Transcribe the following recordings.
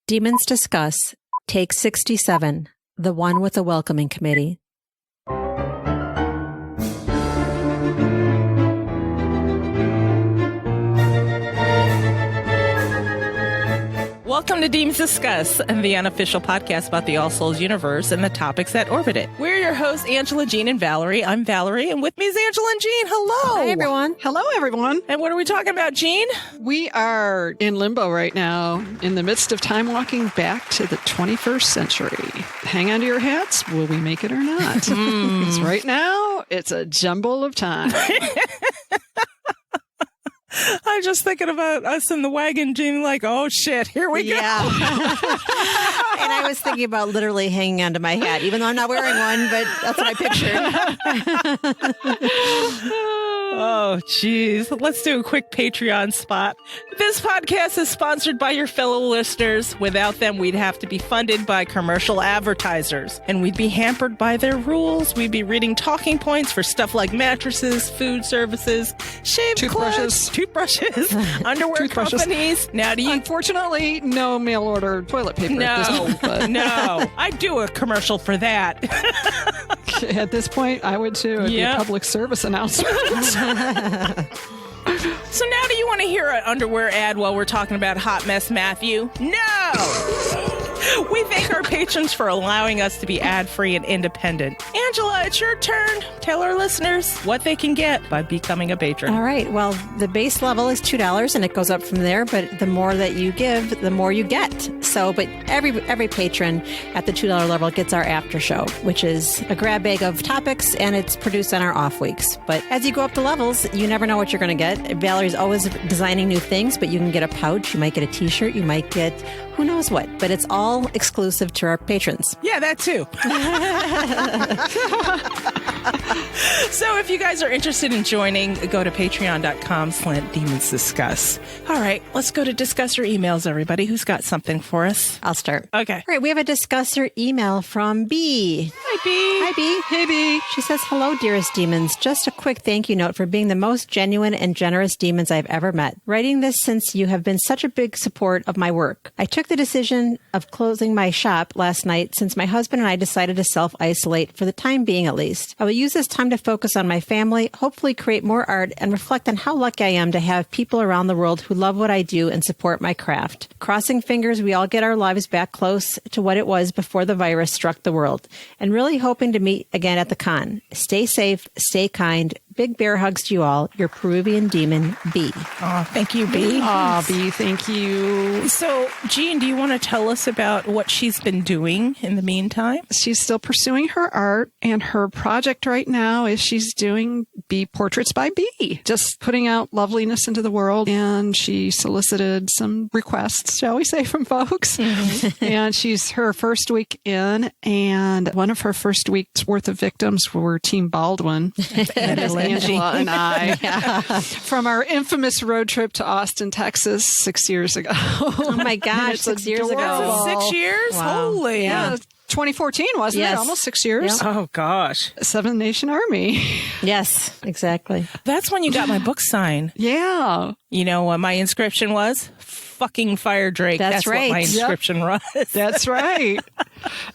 Demons Discuss, Take 67, the one with a welcoming committee. Welcome to Demons Discuss, the unofficial podcast about the All Souls universe and the topics that orbit it. We're your hosts, Angela, Jean, and Valerie. I'm Valerie, and with me is Angela and Jean. Hello. Hi, everyone. Hello, everyone. And what are we talking about, Jean? We are in limbo right now, in the midst of time walking back to the 21st century. Hang on to your hats. Will we make it or not? Because right now, it's a jumble of time. I'm just thinking about us in the wagon, Jean, like, oh, shit, here we go. Yeah. And I was thinking about literally hanging onto my hat, even though I'm not wearing one, but that's what I pictured. Oh, geez. Let's do a quick Patreon spot. This podcast is sponsored by your fellow listeners. Without them, we'd have to be funded by commercial advertisers, and we'd be hampered by their rules. We'd be reading talking points for stuff like mattresses, food services, shave Toothbrushes. underwear companies. Now, do you... Unfortunately, no mail order toilet paper at this point. But No. I'd do a commercial for that. at this point, I would too. It'd be a public service announcement. So now do you want to hear an underwear ad while we're talking about Hot Mess Matthew? No! We thank our patrons for allowing us to be ad-free and independent. Angela, it's your turn. Tell our listeners what they can get by becoming a patron. All right. Well, the base level is $2 and it goes up from there, but the more that you give, the more you get. So, but every patron at the $2 level gets our after show, which is a grab bag of topics, and it's produced on our off weeks. But as you go up the levels, you never know what you're going to get. Valerie's always designing new things, but you can get a pouch, you might get a t-shirt, you might get who knows what, but it's all exclusive to our patrons. Yeah, that too. So if you guys are interested in joining, go to patreon.com/demonsdiscuss. All right, let's go to discuss your emails, everybody. Who's got something for us? I'll start. Okay. All right, we have a discusser email from B. Hi, B. Hi, B. Hey, B. She says, hello, dearest demons. Just a quick thank you note for being the most genuine and generous demons I've ever met. Writing this since you have been such a big support of my work. I took the decision of closing my shop last night since my husband and I decided to self-isolate for the time being at least. I will use this time to focus on my family, hopefully create more art, and reflect on how lucky I am to have people around the world who love what I do and support my craft. Crossing fingers we all get our lives back close to what it was before the virus struck the world. And really hoping to meet again at the con. Stay safe, stay kind. Big bear hugs to you all. Your Peruvian demon, B. Oh, thank you, B. Aw, B, thank you. So, Jean, do you want to tell us about what she's been doing in the meantime? She's still pursuing her art, and her project right now is she's doing B Portraits by B, just putting out loveliness into the world. And she solicited some requests, shall we say, from folks. And she's her first week in, and one of her first week's worth of victims were Team Baldwin. That is Angela and I, from our infamous road trip to Austin, Texas, 6 years ago. Oh my gosh, 6 years ago. 6 years? Wow. Holy. Yeah. 2014, wasn't it? Almost 6 years. Yep. Oh, gosh. Seven Nation Army. Yes, exactly. That's when you got my book signed. Yeah. You know what my inscription was? Fucking Fire Drake. That's right. What my inscription was. That's right.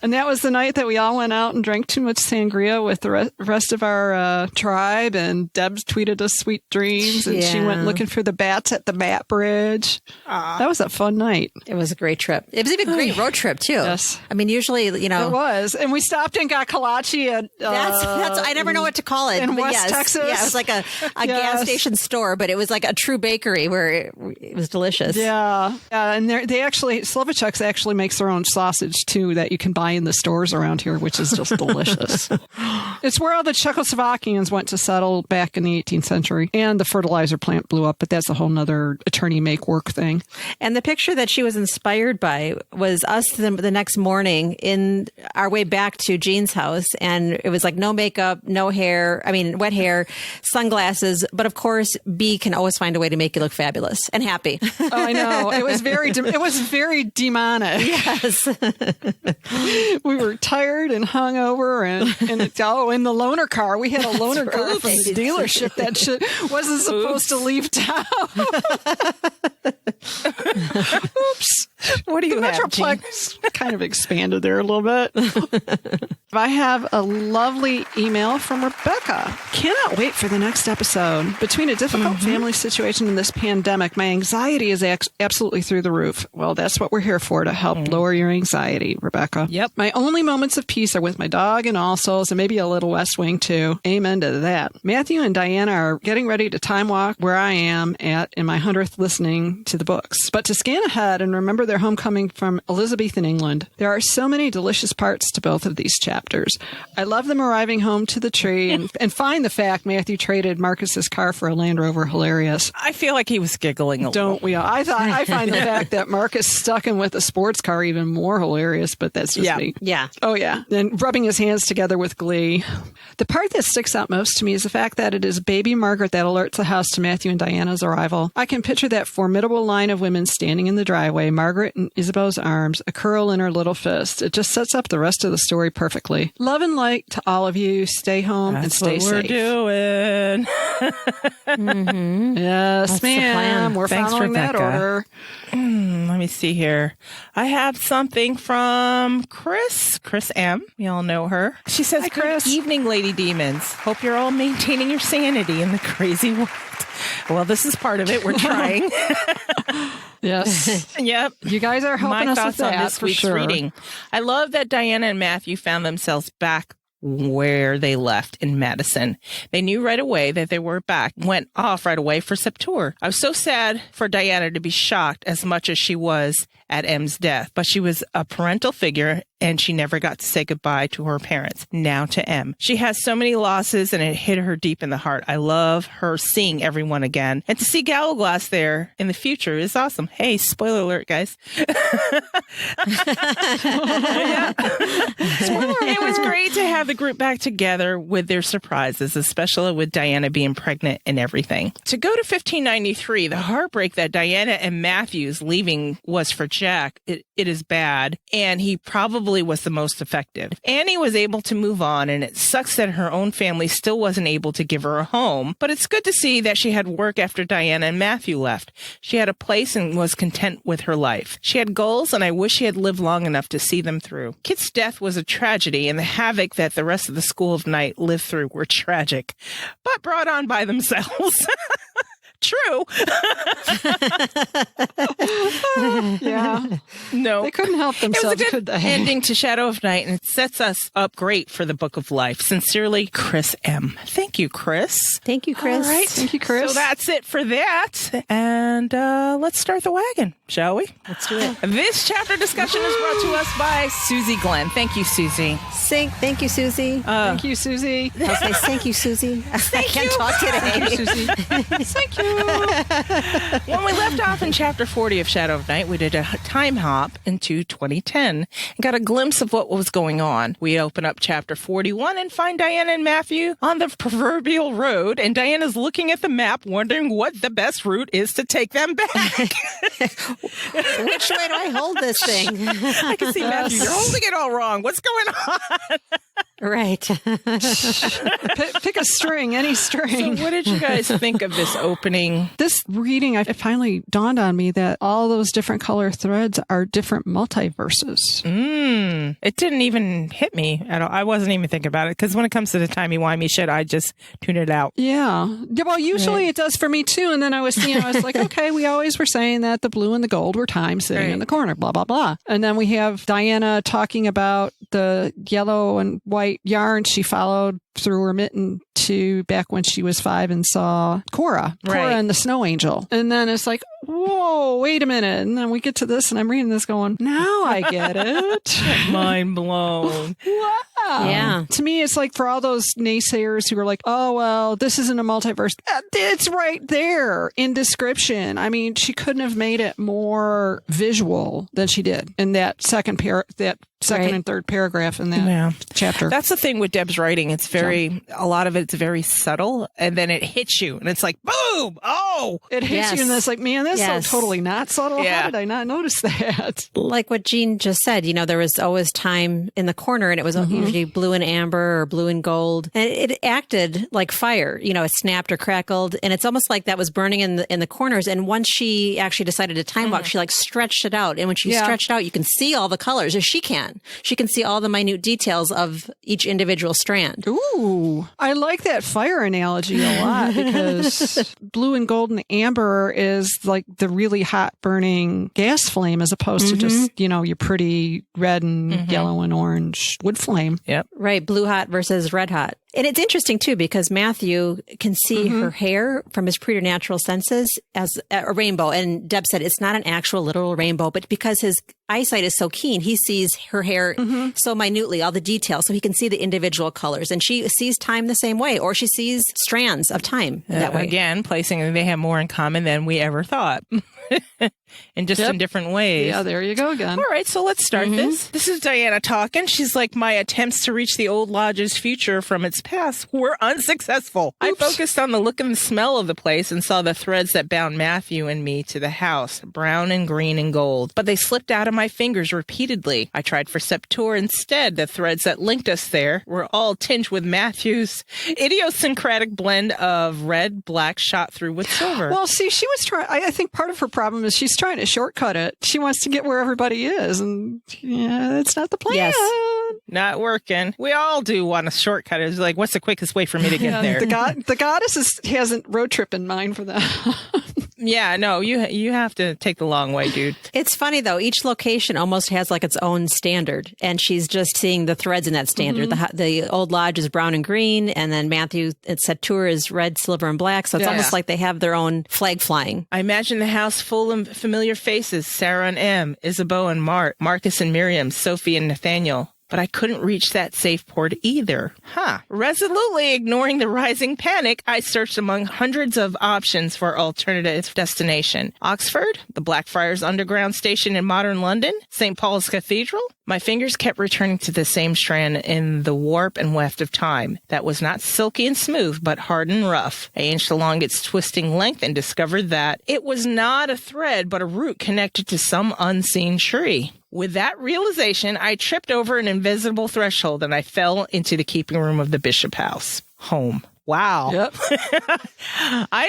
And that was the night that we all went out and drank too much sangria with the rest of our tribe. And Deb tweeted us sweet dreams. And she went looking for the bats at the Bat Bridge. That was a fun night. It was a great trip. It was even a great road trip, too. Yes. I mean, usually, you know. It was. And we stopped and got kolache at... That's I never know what to call it. In but West Texas. Yeah, it was like a gas station store, but it was like a true bakery where it was delicious. Yeah. And they actually, Slovachucks actually makes their own sausage, too, that you can buy in the stores around here, which is just delicious. It's where all the Czechoslovakians went to settle back in the 18th century. And the fertilizer plant blew up, but that's a whole nother attorney make work thing. And the picture that she was inspired by was us the next morning in our way back to Jean's house. And it was like no makeup, no hair, wet hair, sunglasses. But of course, B can always find a way to make you look fabulous and happy. Oh, I know. It was very demonic. Yes. We were tired and hungover, and in the loaner car. We had a loaner car from the dealership that wasn't supposed to leave town. Oops. What do you The have, Jean? Metroplex kind of expanded there a little bit. I have a lovely email from Rebecca. Cannot wait for the next episode. Between a difficult family situation and this pandemic, my anxiety is absolutely through the roof. Well, that's what we're here for, to help lower your anxiety, Rebecca. Yep. My only moments of peace are with my dog and All Souls, and maybe a little West Wing too. Amen to that. Matthew and Diana are getting ready to time walk where I am at in my 100th listening to the books. But to scan ahead and remember their homecoming from Elizabethan England, there are so many delicious parts to both of these chapters. I love them arriving home to the tree and find the fact Matthew traded Marcus's car for a Land Rover hilarious. I feel like he was giggling a little. Don't we all? I find the fact that Marcus stuck him with a sports car even more hilarious, but that's just me. Yeah. Oh, yeah. And rubbing his hands together with glee. The part that sticks out most to me is the fact that it is baby Margaret that alerts the house to Matthew and Diana's arrival. I can picture that formidable line of women standing in the driveway, Margaret in Isabeau's arms, a curl in her little fist. It just sets up the rest of the story perfectly. Love and light to all of you. Stay home and stay That's what safe. we're doing. Yes, That's the ma'am. plan. We're Thanks, following that Rebecca. order. Let me see here. I have something from Chris M. Y'all know her. She says, Hi, Chris. Good evening, Lady Demons. Hope you're all maintaining your sanity in the crazy world. Well, this is part of it. We're trying. Yes. Yep. You guys are helping My us with thoughts on that this for week's sure. reading. I love that Diana and Matthew found themselves back where they left in Madison. They knew right away that they were back, went off right away for Septour. I was so sad for Diana to be shocked as much as she was at M's death, but she was a parental figure and she never got to say goodbye to her parents. Now to M. She has so many losses and it hit her deep in the heart. I love her seeing everyone again. And to see Gallowglass there in the future is awesome. Hey, spoiler alert, guys. It was great to have the group back together with their surprises, especially with Diana being pregnant and everything. To go to 1593, the heartbreak that Diana and Matthew's leaving was for Jack. It is bad, and he probably was the most effective. Annie was able to move on, and it sucks that her own family still wasn't able to give her a home, but it's good to see that she had work after Diana and Matthew left. She had a place and was content with her life. She had goals, and I wish she had lived long enough to see them through. Kit's death was a tragedy, and the havoc that the rest of the School of Night lived through were tragic, but brought on by themselves. True. Yeah. No. They couldn't help It was a themselves, good could they? ending to Shadow of Night, and it sets us up great for the Book of Life. Sincerely, Chris M. Thank you, Chris. Thank you, Chris. All right. Thank you, Chris. So that's it for that. And let's start the wagon, shall we? Let's do it. This chapter discussion is brought to us by Susie Glenn. Thank you, Susie. Thank you, Susie. Thank you, Susie. I'll say thank you, Susie. I can't you. talk Thank you, today. Susie. Thank you. When we left off in chapter 40 of Shadow of Night, we did a time hop into 2010 and got a glimpse of what was going on. We open up chapter 41 and find Diana and Matthew on the proverbial road, and Diana's looking at the map, wondering what the best route is to take them back. Which way do I hold this thing? I can see Matthew, you're holding it all wrong. What's going on? Right. Pick a string, any string. So what did you guys think of this opening? This reading, it finally dawned on me that all those different color threads are different multiverses. It didn't even hit me at all. I wasn't even thinking about it because when it comes to the timey-wimey shit, I just tune it out. Yeah. Well, usually it does for me too. And then I was like, okay, we always were saying that the blue and the gold were time sitting in the corner, blah, blah, blah. And then we have Diana talking about the yellow and white yarn she followed through her mitten to back when she was 5 and saw Cora and the Snow Angel. And then it's like, whoa, wait a minute. And then we get to this and I'm reading this going, now I get it. Mind blown. Wow. Yeah. To me, it's like for all those naysayers who are like, oh, well, this isn't a multiverse. It's right there in description. I mean, she couldn't have made it more visual than she did in that second second Right. and third paragraph in that chapter. That's the thing with Deb's writing. It's a lot of it's very subtle, and then it hits you, and it's like, boom! Oh! It hits Yes. you, and it's like, man, that's Yes. so totally not subtle. Yeah. How did I not notice that? Like what Jean just said, there was always time in the corner, and it was usually blue and amber or blue and gold, and it acted like fire. It snapped or crackled, and it's almost like that was burning in the corners. And once she actually decided to time walk, she like stretched it out, and when she stretched out, you can see all the colors, or she can see all the minute details of each individual strand. Ooh, I like that fire analogy a lot because blue and gold and amber is like the really hot burning gas flame as opposed to just, your pretty red and yellow and orange wood flame. Yep. Right, blue hot versus red hot. And it's interesting, too, because Matthew can see her hair from his preternatural senses as a rainbow. And Deb said it's not an actual literal rainbow, but because his eyesight is so keen, he sees her hair so minutely, all the details, so he can see the individual colors. And she sees time the same way, or she sees strands of time that way. Again, placing they have more in common than we ever thought. And just in different ways. Yeah, there you go again. All right, so let's start this. This is Diana talking. She's like, my attempts to reach the old lodge's future from its past were unsuccessful. I focused on the look and the smell of the place and saw the threads that bound Matthew and me to the house, brown and green and gold. But they slipped out of my fingers repeatedly. I tried for Septur instead. The threads that linked us there were all tinged with Matthew's idiosyncratic blend of red, black shot through with silver. Well, see, she was trying, I think part of her problem is she's trying to shortcut it. She wants to get where everybody is, and that's not the plan. Yes. Not working. We all do want a shortcut. It's like, what's the quickest way for me to get there? The goddess hasn't road trip in mind for that. Yeah, no, you have to take the long way, dude. It's funny, though. Each location almost has like its own standard, and she's just seeing the threads in that standard. The old lodge is brown and green, and then Matthew at Septur is red, silver, and black. So it's almost like they have their own flag flying. I imagine the house full of familiar faces, Sarah and Em, Isabeau and Marcus and Miriam, Sophie and Nathaniel. But I couldn't reach that safe port either. Resolutely ignoring the rising panic, I searched among hundreds of options for alternative destination. Oxford, the Blackfriars Underground Station in modern London, St. Paul's Cathedral. My fingers kept returning to the same strand in the warp and weft of time. That was not silky and smooth, but hard and rough. I inched along its twisting length and discovered that it was not a thread, but a root connected to some unseen tree. With that realization, I tripped over an invisible threshold and I fell into the keeping room of the Bishop House. Home. Wow. Yep. I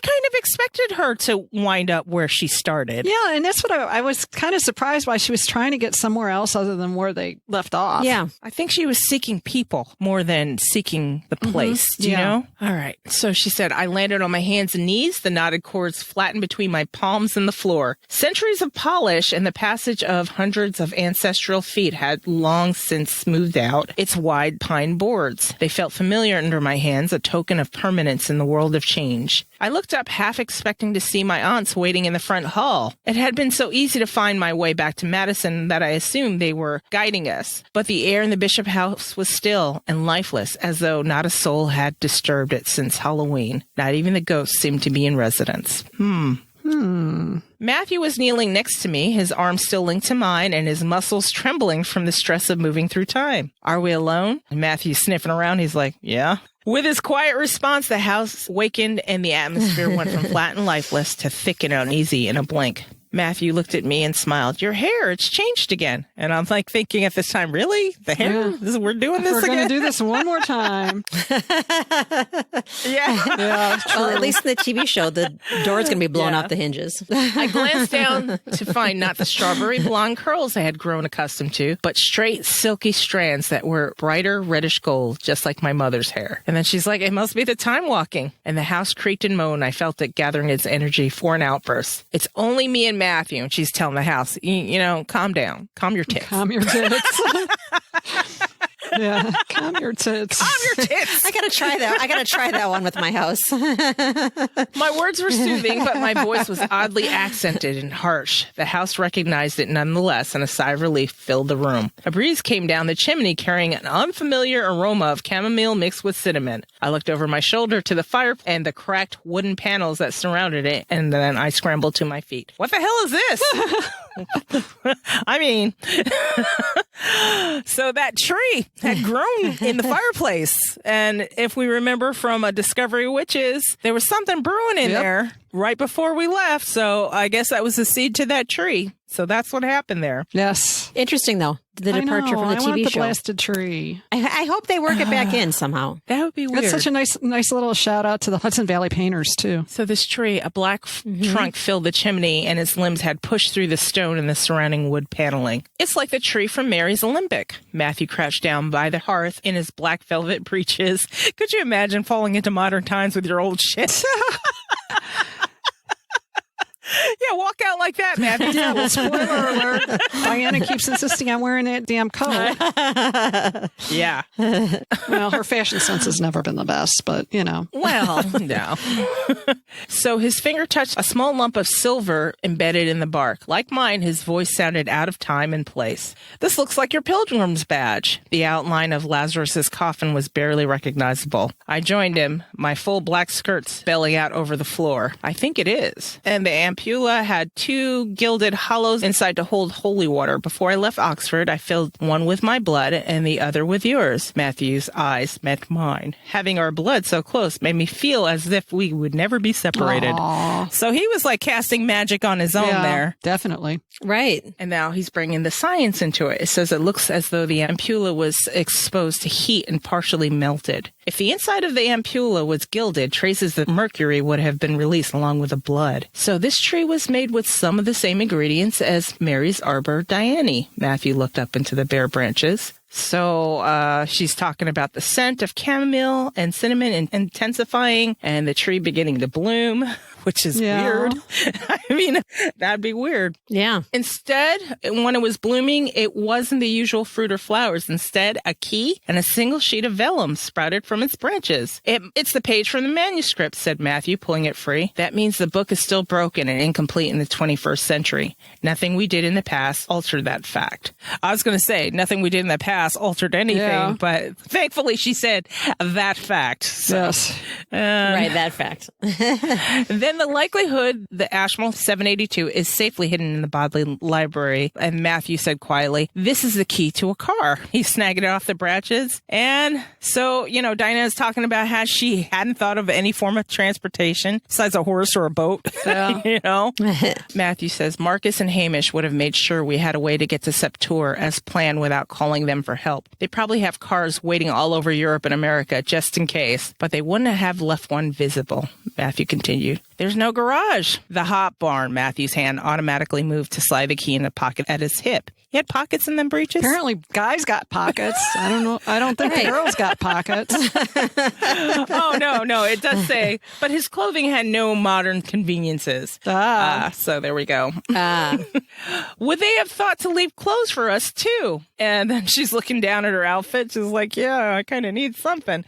kind of expected her to wind up where she started. Yeah, and that's what I was kind of surprised why she was trying to get somewhere else other than where they left off. Yeah. I think she was seeking people more than seeking the place. Do you know? All right. So she said, I landed on my hands and knees, the knotted cords flattened between my palms and the floor. Centuries of polish and the passage of hundreds of ancestral feet had long since smoothed out its wide pine boards. They felt familiar under my hands, a token of permanence in the world of change. I looked up, half expecting to see my aunts waiting in the front hall. It had been so easy to find my way back to Madison that I assumed they were guiding us. But the air in the Bishop House was still and lifeless, as though not a soul had disturbed it since Halloween. Not even the ghosts seemed to be in residence. Matthew was kneeling next to me, his arms still linked to mine and his muscles trembling from the stress of moving through time. Are we alone? And Matthew's sniffing around. He's like, yeah. With his quiet response, the house wakened and the atmosphere went from flat and lifeless to thick and uneasy in a blink. Matthew looked at me and smiled. Your hair, it's changed again. And I'm like thinking at this time, really? The hair? We're doing this again? We're going to do this one more time. Yeah. Well, at least in the TV show, the door's going to be blown off the hinges. I glanced down to find not the strawberry blonde curls I had grown accustomed to, but straight, silky strands that were brighter reddish gold, just like my mother's hair. And then she's like, it must be the time walking. And the house creaked and moaned. I felt it gathering its energy for an outburst. It's only me and Matthew, and she's telling the house, you know, calm down. Calm your tits. Calm your tits. Yeah, calm your tits. Calm your tits. I got to try that. I got to try that one with my house. My words were soothing, but my voice was oddly accented and harsh. The house recognized it nonetheless, and a sigh of relief filled the room. A breeze came down the chimney carrying an unfamiliar aroma of chamomile mixed with cinnamon. I looked over my shoulder to the fire and the cracked wooden panels that surrounded it, and then I scrambled to my feet. What the hell is this? I mean, so that tree had grown in the fireplace. And if we remember from a Discovery of Witches, there was something brewing in there right before we left. So I guess that was the seed to that tree. So that's what happened there. Yes. Interesting, though, the departure from the I want TV the show. blasted tree. I hope they work it back in somehow. That would be weird. That's such a nice little shout out to the Hudson Valley painters, too. So this tree, a black trunk filled the chimney, and its limbs had pushed through the stone and the surrounding wood paneling. It's like the tree from Mary's Olympic. Matthew crouched down by the hearth in his black velvet breeches. Could you imagine falling into modern times with your old shit? Yeah, walk out like that, Matthew. Yeah, well, spoiler alert. Diana keeps insisting on wearing that damn coat. Yeah. Well, her fashion sense has never been the best, but, you know. Well, no. So his finger touched a small lump of silver embedded in the bark. Like mine, his voice sounded out of time and place. This looks like your pilgrim's badge. The outline of Lazarus's coffin was barely recognizable. I joined him, my full black skirt spelling out over the floor. I think it is. And the ampulla had 2 gilded hollows inside to hold holy water. Before I left Oxford, I filled one with my blood and the other with yours. Matthew's eyes met mine. Having our blood so close made me feel as if we would never be separated. Aww. So he was like casting magic on his own there. Definitely. Right. And now he's bringing the science into it. It says it looks as though the ampulla was exposed to heat and partially melted. If the inside of the ampulla was gilded, traces of mercury would have been released along with the blood. So this tree was made with some of the same ingredients as Mary's Arbor Diane. Matthew looked up into the bare branches. So she's talking about the scent of chamomile and cinnamon and intensifying and the tree beginning to bloom, which is weird. I mean, that'd be weird. Yeah. Instead, when it was blooming, it wasn't the usual fruit or flowers. Instead, a key and a single sheet of vellum sprouted from its branches. It's the page from the manuscript, said Matthew, pulling it free. That means the book is still broken and incomplete in the 21st century. Nothing we did in the past altered that fact. I was going to say, nothing we did in the past altered anything, but thankfully she said that fact. So, Yes. Right, that fact. Then the likelihood the Ashmole 782 is safely hidden in the Bodley Library. And Matthew said quietly, this is the key to a car. He snagged it off the branches. And so, you know, Dinah is talking about how she hadn't thought of any form of transportation besides a horse or a boat. Yeah. You know? Matthew says, Marcus and Hamish would have made sure we had a way to get to Septur as planned without calling them for help. They probably have cars waiting all over Europe and America just in case, but they wouldn't have left one visible. Matthew continued. There's no garage. The hop barn. Matthew's hand automatically moved to slide the key in the pocket at his hip. He had pockets in them breeches? Apparently, guys got pockets. I don't know. I don't think the girls got pockets. Oh, no. It does say, but his clothing had no modern conveniences. So there we go. Would they have thought to leave clothes for us, too? And then she's looking down at her outfit. She's like, yeah, I kind of need something.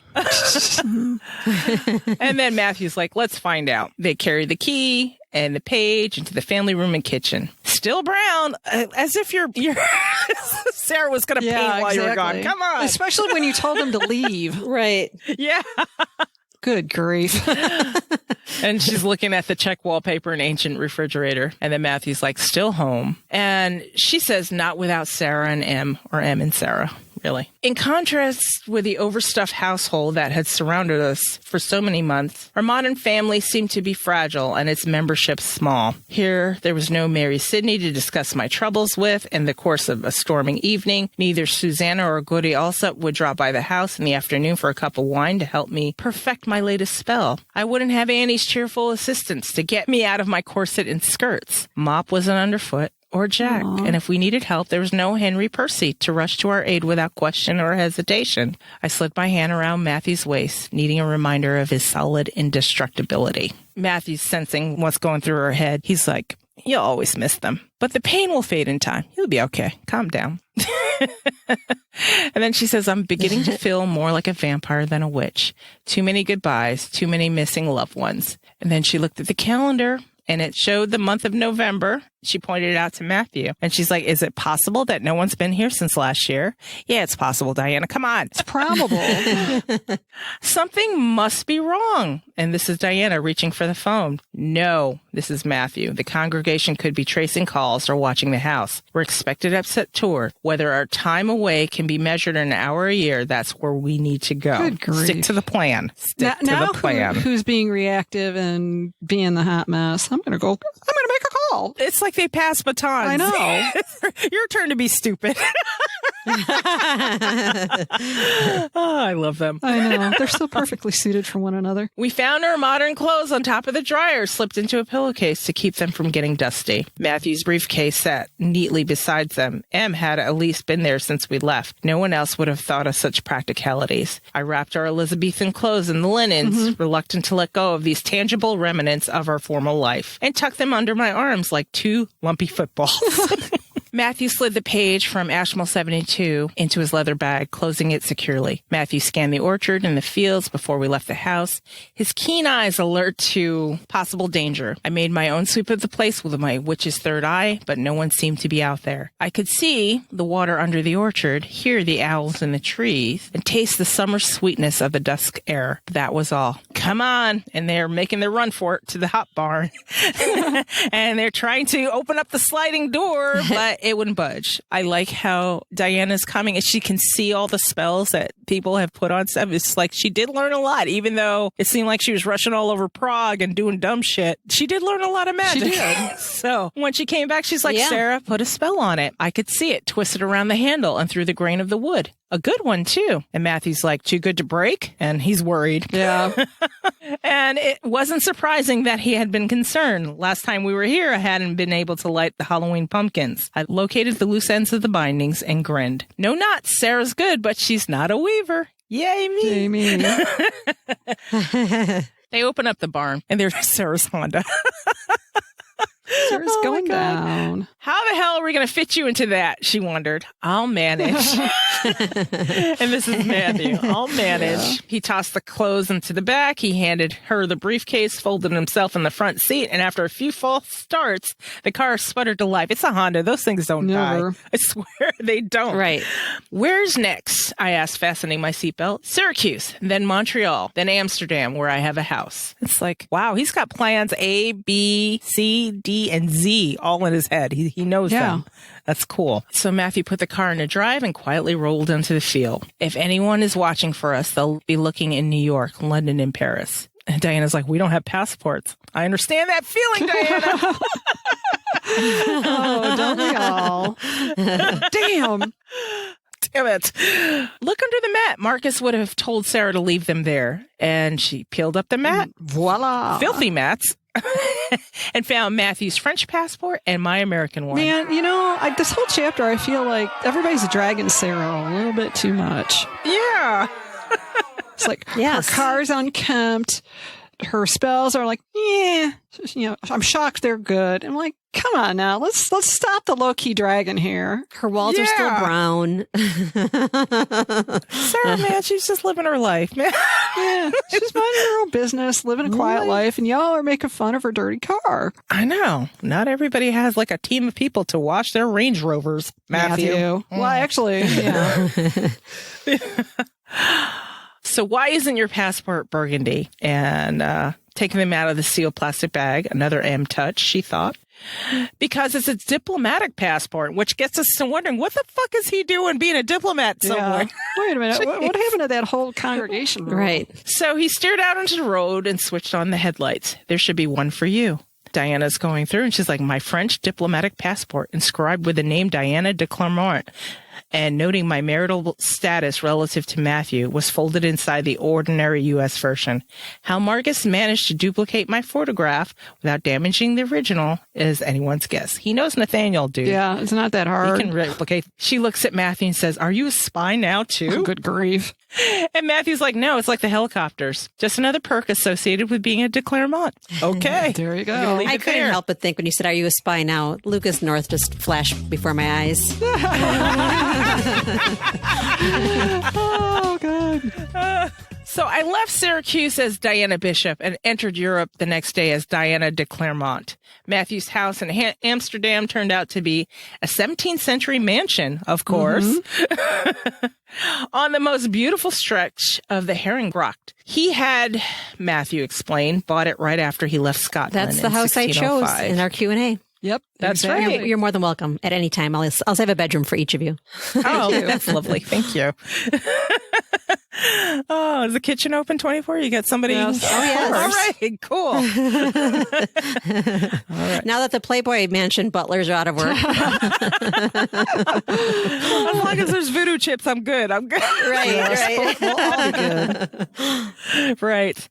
And then Matthew's like, let's find out. They carry the key and the page into the family room and kitchen. Still brown, as if you're Sarah was going to paint while you were gone. Come on. Especially when you told them to leave. Right. Yeah. Good grief. And she's looking at the check wallpaper and ancient refrigerator. And then Matthew's like, still home. And she says, not without Sarah and M, or M and Sarah. Really. In contrast with the overstuffed household that had surrounded us for so many months, our modern family seemed to be fragile and its membership small. Here, there was no Mary Sidney to discuss my troubles with. In the course of a storming evening, neither Susanna or Goody Alsop would drop by the house in the afternoon for a cup of wine to help me perfect my latest spell. I wouldn't have Annie's cheerful assistance to get me out of my corset and skirts. Mop wasn't underfoot. Or Jack. Aww. And if we needed help, there was no Henry Percy to rush to our aid without question or hesitation. I slid my hand around Matthew's waist, needing a reminder of his solid indestructibility. Matthew's sensing what's going through her head. He's like, you'll always miss them, but the pain will fade in time. You'll be okay. Calm down. And then she says, I'm beginning to feel more like a vampire than a witch. Too many goodbyes, too many missing loved ones. And then she looked at the calendar. And it showed the month of November. She pointed it out to Matthew. And she's like, is it possible that no one's been here since last year? Yeah, it's possible, Diana. Come on. It's probable. Something must be wrong. And this is Diana reaching for the phone. No, this is Matthew. The congregation could be tracing calls or watching the house. We're expected at tour. Whether our time away can be measured in an hour a year, that's where we need to go. Good grief. Stick to the plan. Stick to the plan. Who's being reactive and being the hot mess? I'm going to make a call. It's like they pass batons. I know. Your turn to be stupid. Oh, I love them. I know. They're so perfectly suited for one another. We found our modern clothes on top of the dryer, slipped into a pillowcase to keep them from getting dusty. Matthew's briefcase sat neatly beside them. Em had at least been there since we left. No one else would have thought of such practicalities. I wrapped our Elizabethan clothes in the linens, reluctant to let go of these tangible remnants of our former life, and tucked them under my arms like two lumpy footballs. Matthew slid the page from Ashmole 72 into his leather bag, closing it securely. Matthew scanned the orchard and the fields before we left the house, his keen eyes alert to possible danger. I made my own sweep of the place with my witch's third eye, but no one seemed to be out there. I could see the water under the orchard, hear the owls in the trees, and taste the summer sweetness of the dusk air. That was all. Come on! And they're making their run for it to the hop barn. And they're trying to open up the sliding door, but it wouldn't budge. I like how Diana's coming and she can see all the spells that people have put on stuff. It's like she did learn a lot, even though it seemed like she was rushing all over Prague and doing dumb shit. She did learn a lot of magic. She did. So when she came back, she's like, Sarah, put a spell on it. I could see it twisted around the handle and through the grain of the wood. A good one, too. And Matthew's like, too good to break? And he's worried. Yeah. And it wasn't surprising that he had been concerned. Last time we were here, I hadn't been able to light the Halloween pumpkins. I located the loose ends of the bindings and grinned. No knots. Sarah's good, but she's not a weaver. Yay, me. Yay, me. They open up the barn, and there's Sarah's Honda. Sarah's going down. How the hell are we going to fit you into that? She wondered. I'll manage. And this is Matthew. I'll manage. Yeah. He tossed the clothes into the back. He handed her the briefcase, folded himself in the front seat, and after a few false starts, the car sputtered to life. It's a Honda. Those things don't die. I swear they don't. Right. Where's next? I asked, fastening my seatbelt. Syracuse, then Montreal, then Amsterdam, where I have a house. It's like, wow, he's got plans A, B, C, D, and Z all in his head. He knows them. That's cool. So Matthew put the car in a drive and quietly rolled into the field. If anyone is watching for us, they'll be looking in New York, London, and Paris. And Diana's like, we don't have passports. I understand that feeling, Diana. Oh, don't we all? Damn. Damn it. Look under the mat. Marcus would have told Sarah to leave them there. And she peeled up the mat. Voila. Filthy mats. And found Matthew's French passport and my American one. Man, this whole chapter, I feel like everybody's dragging Sarah a little bit too much. Yeah. It's like her car's unkempt. Her spells are like, I'm shocked they're good. I'm like, come on now, let's stop the low key dragon here. Her walls are still brown. Sarah, man, she's just living her life, man. Yeah, she's minding her own business, living a quiet life, and y'all are making fun of her dirty car. I know. Not everybody has like a team of people to wash their Range Rovers, Matthew. Well, actually, So why isn't your passport burgundy? And taking them out of the sealed plastic bag, another M touch, she thought. Because it's a diplomatic passport, which gets us to wondering, what the fuck is he doing being a diplomat somewhere? Wait a minute. What happened to that whole congregation rule? Right. So he steered out onto the road and switched on the headlights. There should be one for you. Diana's going through, and she's like, my French diplomatic passport, inscribed with the name Diana de Clermont, and noting my marital status relative to Matthew, was folded inside the ordinary U.S. version. How Marcus managed to duplicate my photograph without damaging the original is anyone's guess. He knows Nathaniel, dude. Yeah, it's not that hard. He can replicate. She looks at Matthew and says, are you a spy now, too? Oh, good grief. And Matthew's like, no, it's like the helicopters. Just another perk associated with being a de Clermont. Okay. There you go. I couldn't help but think when you said, are you a spy now? Lucas North just flashed before my eyes. Oh, God. So I left Syracuse as Diana Bishop and entered Europe the next day as Diana de Clermont. Matthew's house in Amsterdam turned out to be a 17th century mansion, of course, on the most beautiful stretch of the Herrengracht. He had, Matthew explained, bought it right after he left Scotland. That's the house I chose 1605. in our Q&A. Yep. That's exactly. right. You're more than welcome at any time. I'll save a bedroom for each of you. Oh, that's lovely. Thank you. Oh, is the kitchen open 24? You got somebody? Yes. Oh, yes. All right, cool. Now that the Playboy Mansion butlers are out of work. As long as there's voodoo chips, I'm good. I'm good. Right. We'll all be good. Right.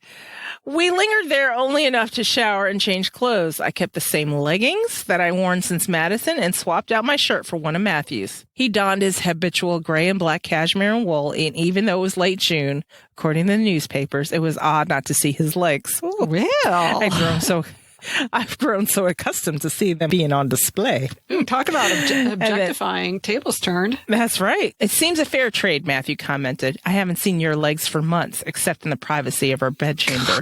We lingered there only enough to shower and change clothes. I kept the same leggings that I worn since Madison and swapped out my shirt for one of Matthew's. He donned his habitual gray and black cashmere and wool, and even though it was late June, according to the newspapers, it was odd not to see his legs. Ooh. Well, I've grown so accustomed to seeing them being on display. talk about objectifying. Tables turned. That's right. It seems a fair trade, Matthew commented. I haven't seen your legs for months, except in the privacy of our bedchamber.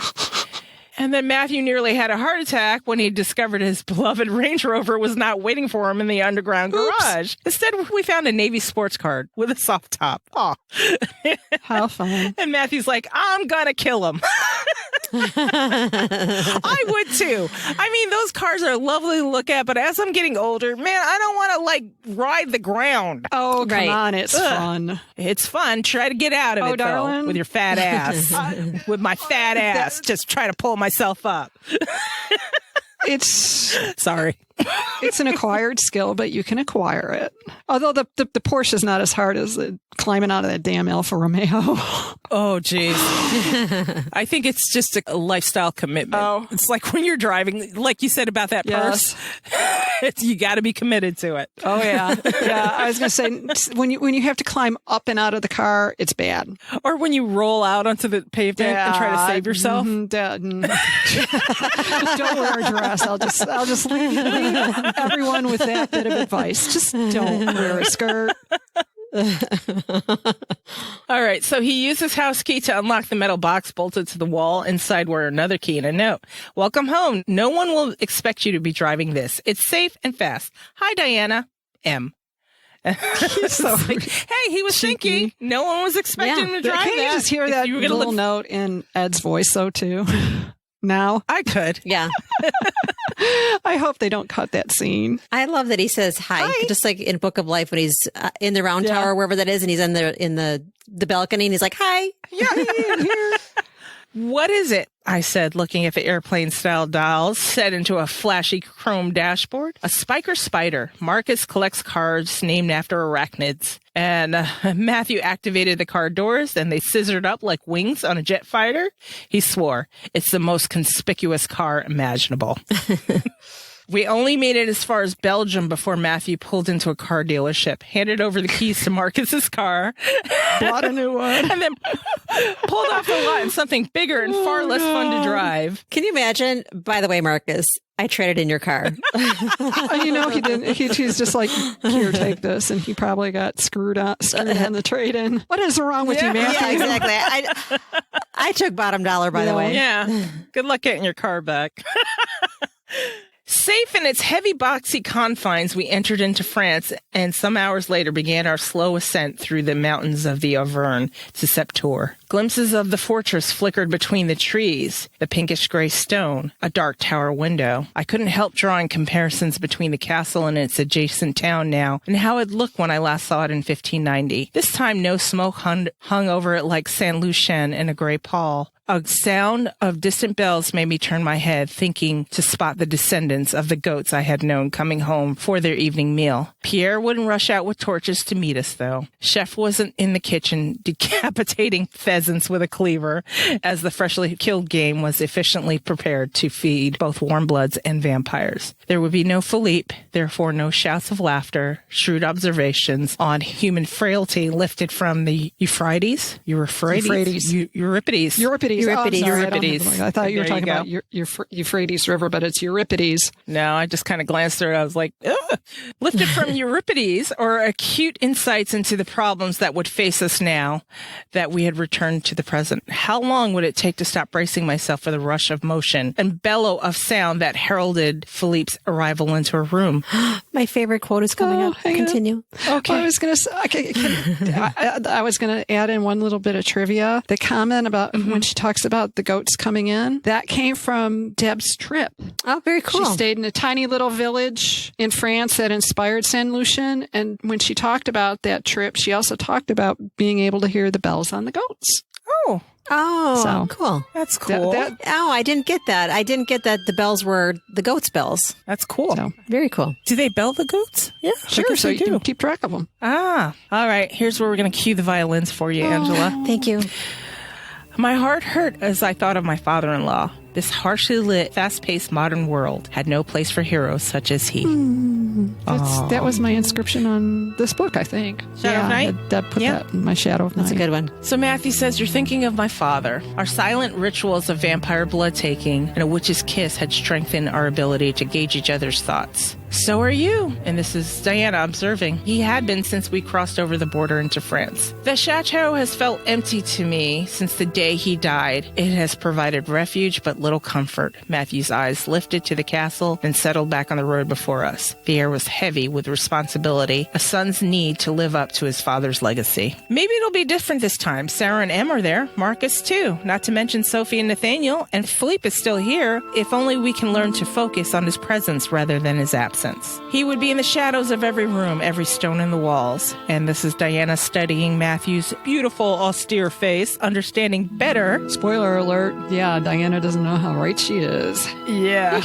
And then Matthew nearly had a heart attack when he discovered his beloved Range Rover was not waiting for him in the underground garage. Instead, we found a Navy sports car with a soft top. Aw. How fun. And Matthew's like, I'm gonna kill him. I would too. I mean, those cars are lovely to look at, but as I'm getting older, man, I don't want to ride the ground. Oh, come Right. on. It's fun. It's fun. Try to get out of it, darling. though, with your fat ass. With my fat ass, just try to pull myself up. It's Sorry. it's an acquired skill, but you can acquire it. Although the Porsche is not as hard as climbing out of that damn Alfa Romeo. Oh, geez. I think it's just a lifestyle commitment. Oh. It's like when you're driving, like you said about that Yes. purse, you got to be committed to it. Oh yeah, yeah. I was going to say when you have to climb up and out of the car, it's bad. Or when you roll out onto the pavement and try to save yourself. Don't wear a dress. I'll just leave everyone with that bit of advice. Just don't wear a skirt. All right. So he used his house key to unlock the metal box bolted to the wall. Inside were another key and a note. Welcome home. No one will expect you to be driving this. It's safe and fast. Hi, Diana. M. So Hey, he was cheeky. thinking no one was expecting him to drive Can you that. just hear If that you were gonna little live- note in Ed's voice, though, too? Now, I could. Yeah. I hope they don't cut that scene. I love that he says hi, just like in Book of Life when he's in the round tower, wherever that is, and he's in the balcony and he's like, hi. Yeah. What is it? I said, looking at the airplane-style dials set into a flashy chrome dashboard. A Spiker Spider. Marcus collects cards named after arachnids. And Matthew activated the car doors, and they scissored up like wings on a jet fighter. He swore, it's the most conspicuous car imaginable. We only made it as far as Belgium before Matthew pulled into a car dealership, handed over the keys to Marcus's car, Bought a new one. and then pulled off the lot in something bigger and far less fun to drive. Can you imagine? By the way, Marcus, I traded in your car. You know, he didn't. He's just like, here, take this, and he probably got screwed on the trade-in. What is wrong with you, Matthew? Yeah, exactly. I took bottom dollar, by the way. Yeah. Good luck getting your car back. Safe in its heavy boxy confines, we entered into France, and some hours later began our slow ascent through the mountains of the Auvergne to Septour. Glimpses of the fortress flickered between the trees, the pinkish gray stone, a dark tower window. I couldn't help drawing comparisons between the castle and its adjacent town now, and how it looked when I last saw it in 1590. This time no smoke hung over it like Saint Lucien in a gray pall. A sound of distant bells made me turn my head, thinking to spot the descendants of the goats I had known coming home for their evening meal. Pierre wouldn't rush out with torches to meet us, though. Chef wasn't in the kitchen decapitating pheasants with a cleaver, as the freshly killed game was efficiently prepared to feed both warm bloods and vampires. There would be no Philippe, therefore no shouts of laughter, shrewd observations on human frailty lifted from the Euphrates? Euphrates. Euripides. Euripides. Euripides. Oh, sorry, Euripides. I thought you were There you talking about Euphrates River, but it's Euripides. No, I just kind of glanced through it. I was like, ugh. Lifted from Euripides, or acute insights into the problems that would face us now that we had returned to the present. How long would it take to stop bracing myself for the rush of motion and bellow of sound that heralded Philippe's arrival into her room? My favorite quote is coming up. hang on. Continue. Okay. Well, I was going to say, I was going to add in one little bit of trivia. The comment about when she talks about the goats coming in, that came from Deb's trip. Oh, very cool. She stayed in a tiny little village in France that inspired Saint Lucian. And when she talked about that trip, she also talked about being able to hear the bells on the goats. Oh, Oh, So- cool. that's cool. Oh, I didn't get that. I didn't get that the bells were the goats' bells. That's cool. So- Very cool. Do they bell the goats? Yeah, I Sure, guess so they you do. can keep track of them. Ah, all right. Here's where we're going to cue the violins for you, Angela. Thank you. My heart hurt as I thought of my father-in-law. This harshly lit, fast-paced modern world had no place for heroes such as he. That was my inscription on this book, I think. Shadow of Night? Deb put Yeah. that in my Shadow of That's Night. a good one. So Matthew says, you're thinking of my father. Our silent rituals of vampire blood-taking and a witch's kiss had strengthened our ability to gauge each other's thoughts. So are you. And this is Diana observing. He had been since we crossed over the border into France. The chateau has felt empty to me since the day he died. It has provided refuge but little comfort. Matthew's eyes lifted to the castle and settled back on the road before us. The air was heavy with responsibility, a son's need to live up to his father's legacy. Maybe it'll be different this time. Sarah and Em are there. Marcus too. Not to mention Sophie and Nathaniel. And Philippe is still here. If only we can learn to focus on his presence rather than his absence. He would be in the shadows of every room, every stone in the walls. And this is Diana studying Matthew's beautiful, austere face, understanding better. Spoiler alert. Yeah, Diana doesn't know how right she is. Yeah.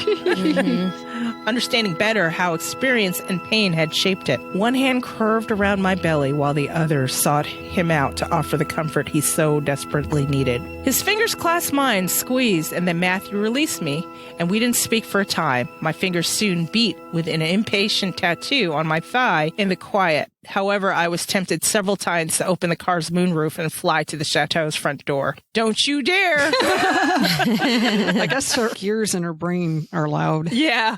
Understanding better how experience and pain had shaped it. One hand curved around my belly while the other sought him out to offer the comfort he so desperately needed. His fingers clasped mine, squeezed, and then Matthew released me, and we didn't speak for a time. My fingers soon beat with an impatient tattoo on my thigh in the quiet. However, I was tempted several times to open the car's moonroof and fly to the chateau's front door. Don't you dare! I guess her gears in her brain are loud. Yeah.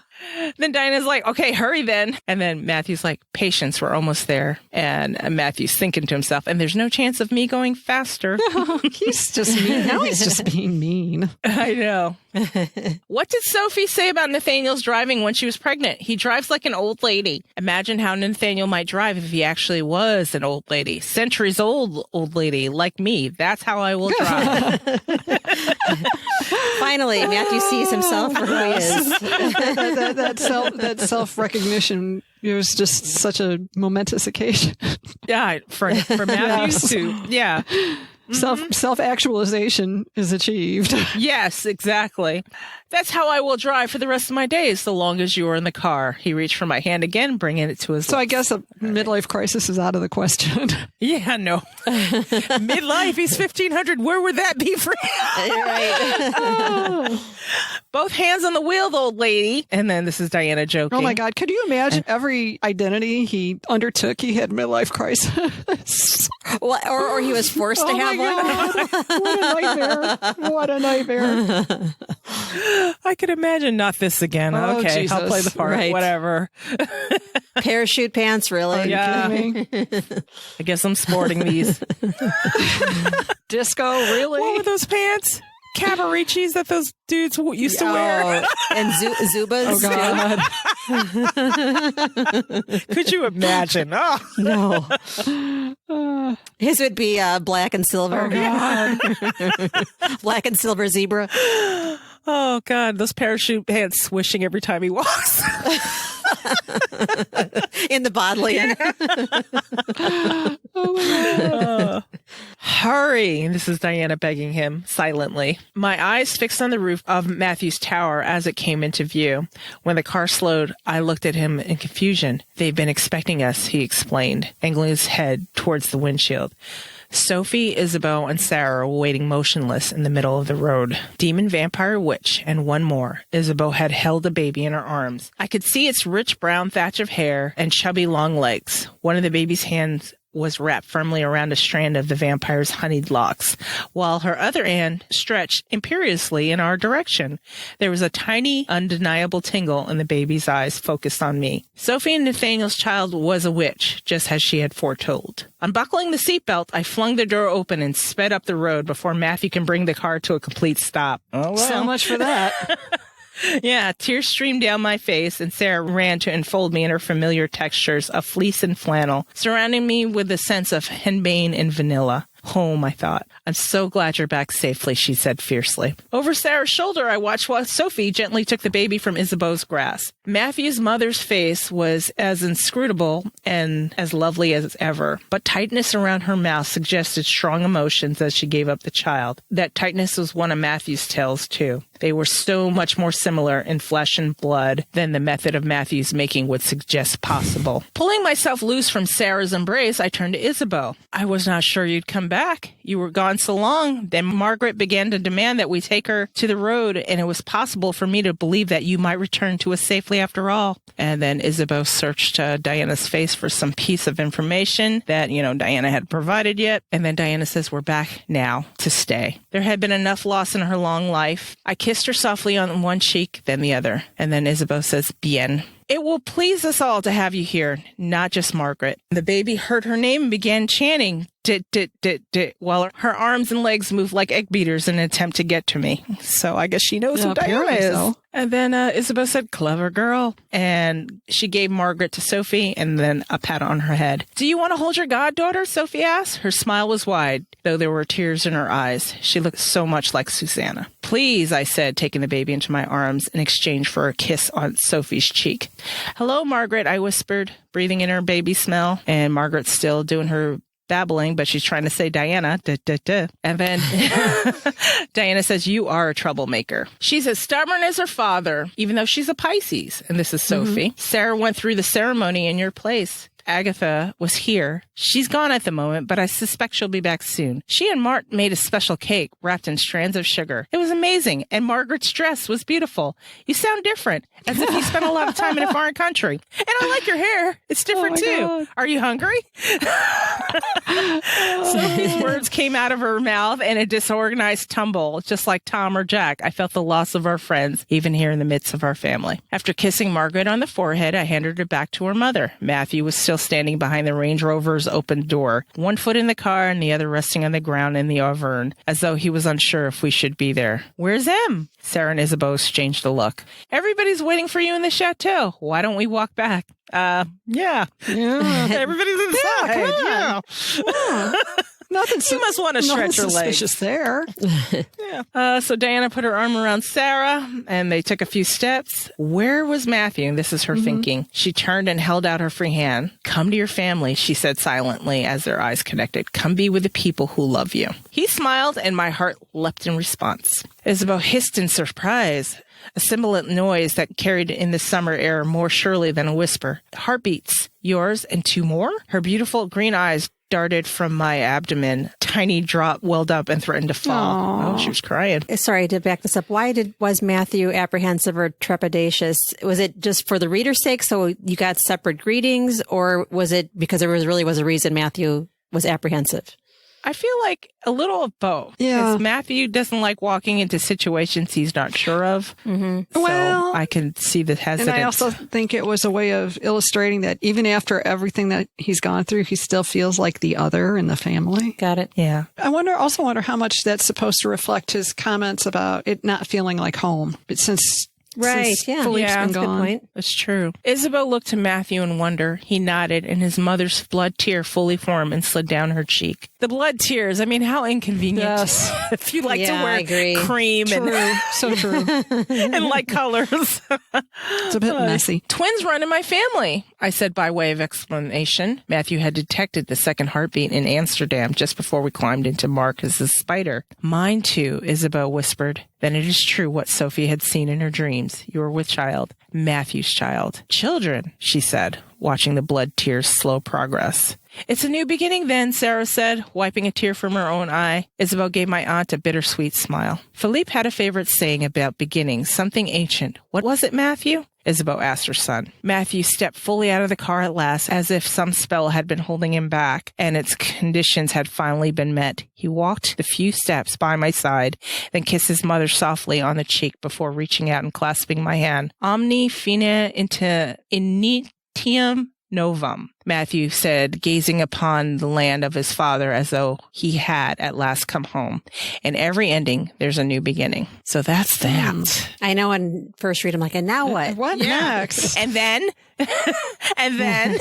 Then Diana's like, okay, hurry then. And then Matthew's like, patience, we're almost there. And Matthew's thinking to himself, and there's no chance of me going faster. He's just mean. Now he's just being mean. I know. What did Sophie say about Nathaniel's driving when she was pregnant? He drives like an old lady. Imagine how Nathaniel might drive if he actually was an old lady. Centuries old lady like me. That's how I will drive. Finally, Matthew sees himself for who he is. that self recognition. It was just such a momentous occasion. Yeah, for Matthew too. Yeah. Self actualization is achieved. Yes, exactly. That's how I will drive for the rest of my days, so long as you are in the car. He reached for my hand again, bringing it to his So I lips. guess a midlife crisis is out of the question. Yeah, no. Midlife, he's 1,500. Where would that be for him? Right. Both hands on the wheel, the old lady. And then this is Diana joking. Oh my God. Could you imagine every identity he undertook, he had midlife crisis? Well, or he was forced to have one. What a nightmare. What a nightmare. I could imagine not this again. Oh, Okay, Jesus. I'll play the part. Right. Whatever. Parachute pants, really? Yeah. Kidding me? I guess I'm sporting these. Disco, really? What were those pants? Cavariccis that those dudes used to wear. And Zubas. Oh, God. Could you imagine? Oh. No. His would be black and silver. Black and silver zebra. Oh, God. Those parachute pants swishing every time he walks. In the bodleian. Hurry. This is Diana begging him silently. My eyes fixed on the roof of Matthew's tower as it came into view. When the car slowed, I looked at him in confusion. They've been expecting us, he explained, angling his head towards the windshield. Sophie, Isabeau, and Sarah were waiting motionless in the middle of the road. Demon, vampire, witch, and one more. Isabeau had held a baby in her arms. I could see its rich brown thatch of hair and chubby long legs. One of the baby's hands was wrapped firmly around a strand of the vampire's honeyed locks, while her other hand stretched imperiously in our direction. There was a tiny, undeniable tingle in the baby's eyes focused on me. Sophie Nathaniel's child was a witch, just as she had foretold. Unbuckling the seatbelt, I flung the door open and sped up the road before Matthew can bring the car to a complete stop. Oh, well. So much for that. Yeah, tears streamed down my face, and Sarah ran to enfold me in her familiar textures of fleece and flannel, surrounding me with a sense of henbane and vanilla. Home, I thought. I'm so glad you're back safely, she said fiercely. Over Sarah's shoulder, I watched while Sophie gently took the baby from Isabeau's grasp. Matthew's mother's face was as inscrutable and as lovely as ever, but tightness around her mouth suggested strong emotions as she gave up the child. That tightness was one of Matthew's tales, too. They were so much more similar in flesh and blood than the method of Matthew's making would suggest possible. Pulling myself loose from Sarah's embrace, I turned to Isabeau. I was not sure you'd come back. You were gone so long. Then Margaret began to demand that we take her to the road, and it was possible for me to believe that you might return to us safely after all. And then Isabeau searched Diana's face for some piece of information that, Diana had provided yet. And then Diana says, we're back now to stay. There had been enough loss in her long life. I kissed her softly on one cheek, then the other. And then Isabeau says, bien. It will please us all to have you here, not just Margaret. The baby heard her name and began chanting, dit, dit, dit, dit, while her arms and legs moved like egg beaters in an attempt to get to me. So I guess she knows who Diana is. So. And then Isabeau said, clever girl. And she gave Margaret to Sophie and then a pat on her head. Do you want to hold your goddaughter? Sophie asked. Her smile was wide, though there were tears in her eyes. She looked so much like Susanna. Please, I said, taking the baby into my arms in exchange for a kiss on Sophie's cheek. Hello, Margaret, I whispered, breathing in her baby smell. And Margaret's still doing her babbling, but she's trying to say Diana. Duh, duh, duh. And then Diana says, you are a troublemaker. She's as stubborn as her father, even though she's a Pisces. And this is Sophie. Mm-hmm. Sarah went through the ceremony in your place. Agatha was here. She's gone at the moment, but I suspect she'll be back soon. She and Mart made a special cake wrapped in strands of sugar. It was amazing, and Margaret's dress was beautiful. You sound different, as if you spent a lot of time in a foreign country. And I like your hair. It's different, too. God. Are you hungry? Sophie's words came out of her mouth in a disorganized tumble, just like Tom or Jack. I felt the loss of our friends, even here in the midst of our family. After kissing Margaret on the forehead, I handed her back to her mother. Matthew was still standing behind the Range Rover's open door, one foot in the car and the other resting on the ground in the Auvergne, as though he was unsure if we should be there. Where's Em? Sarah and Isabeau exchanged a look. Everybody's waiting for you in the chateau. Why don't we walk back? Yeah. Everybody's inside. Yeah. Nothing. You must want to stretch your legs. Suspicious there. Yeah. So Diana put her arm around Sarah, and they took a few steps. Where was Matthew? And this is her thinking. She turned and held out her free hand. Come to your family, she said silently as their eyes connected. Come be with the people who love you. He smiled, and my heart leapt in response. Isabeau hissed in surprise. A sibilant noise that carried in the summer air more surely than a whisper. Heartbeats. Yours and two more? Her beautiful green eyes darted from my abdomen. Tiny drop welled up and threatened to fall. Aww. Oh, she was crying. Sorry to back this up. Was Matthew apprehensive or trepidatious? Was it just for the reader's sake, so you got separate greetings, or was it because there was a reason Matthew was apprehensive? I feel like a little of both. Yeah. Matthew doesn't like walking into situations he's not sure of. Mm-hmm. So well, I can see the hesitance. And I also think it was a way of illustrating that even after everything that he's gone through, he still feels like the other in the family. Got it. Yeah. I wonder how much that's supposed to reflect his comments about it not feeling like home. But since Philippe's been that's gone. a good point. It's true. Isabel looked to Matthew in wonder. He nodded, and his mother's blood tear fully formed and slid down her cheek. The blood tears. I mean, how inconvenient. Yes. If you like to wear cream and so true. and light colors. It's a bit messy. Twins run in my family, I said by way of explanation. Matthew had detected the second heartbeat in Amsterdam just before we climbed into Marcus's spider. Mine too, Isabel whispered. Then it is true what Sophie had seen in her dreams. You were with child, Matthew's child. Children, she said, watching the blood tears' slow progress. It's a new beginning then, Sarah said, wiping a tear from her own eye. Isabel gave my aunt a bittersweet smile. Philippe had a favorite saying about beginnings, something ancient. What was it, Matthew? Isabeau asked her son. Matthew stepped fully out of the car at last, as if some spell had been holding him back, and its conditions had finally been met. He walked the few steps by my side, then kissed his mother softly on the cheek before reaching out and clasping my hand. Omni fine initium novum, Matthew said, gazing upon the land of his father as though he had at last come home. In every ending, there's a new beginning. So that's that. I know on first read, I'm like, and now what? What next? And then, and then.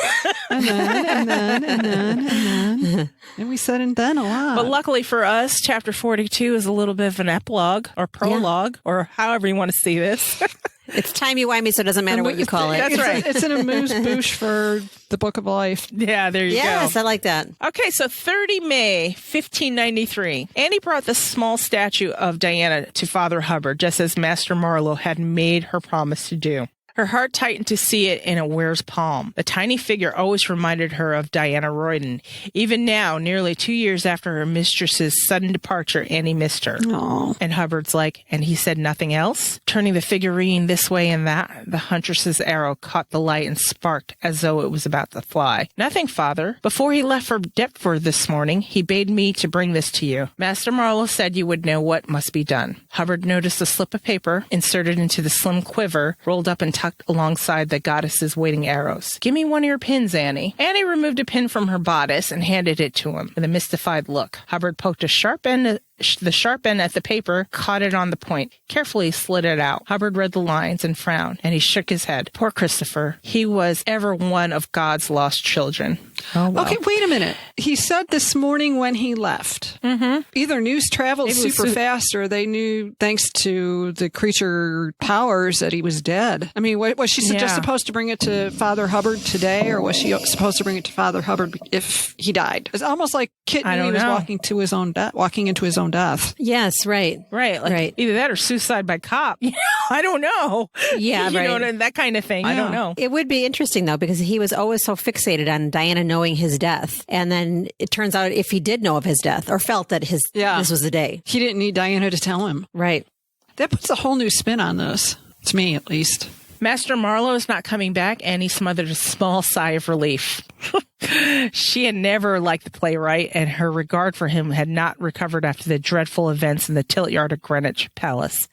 And then. And we said and then a lot. But luckily for us, chapter 42 is a little bit of an epilogue or prologue or however you want to see this. It's timey-wimey, so it doesn't matter what you call it. That's right. It's an amuse-bouche for the Book of Life. Yeah, there you go. Yes, I like that. Okay, so 30 May, 1593. Annie brought the small statue of Diana to Father Hubbard, just as Master Marlowe had made her promise to do. Her heart tightened to see it in a wearer's palm. The tiny figure always reminded her of Diana Royden. Even now, nearly 2 years after her mistress's sudden departure, Annie missed her. Oh. And Hubbard's like, and he said nothing else? Turning the figurine this way and that, the huntress's arrow caught the light and sparked as though it was about to fly. Nothing, Father. Before he left for Deptford this morning, he bade me to bring this to you. Master Marlowe said you would know what must be done. Hubbard noticed a slip of paper inserted into the slim quiver, rolled up and tucked alongside the goddess's waiting arrows. Give me one of your pins, Annie. Annie removed a pin from her bodice and handed it to him with a mystified look. Hubbard poked the sharp end at the paper, caught it on the point, carefully slid it out. Hubbard read the lines and frowned, and he shook his head. Poor Christopher. He was ever one of God's lost children. Oh, well. Okay, wait a minute. He said this morning when he left. Mm-hmm. Either news traveled super fast or they knew, thanks to the creature powers, that he was dead. I mean, was she just supposed to bring it to Father Hubbard today, or was she supposed to bring it to Father Hubbard if he died? It's almost like Kit knew he was walking into his own death. Yes, right. Right. Either that or suicide by cop. I don't know. Yeah, you know, that kind of thing. Yeah. I don't know. It would be interesting, though, because he was always so fixated on Diana knowing his death. And then it turns out if he did know of his death or felt that this was the day. He didn't need Diana to tell him. Right. That puts a whole new spin on this. To me, at least. Master Marlowe is not coming back, and he smothered a small sigh of relief. She had never liked the playwright, and her regard for him had not recovered after the dreadful events in the tilt yard of Greenwich Palace.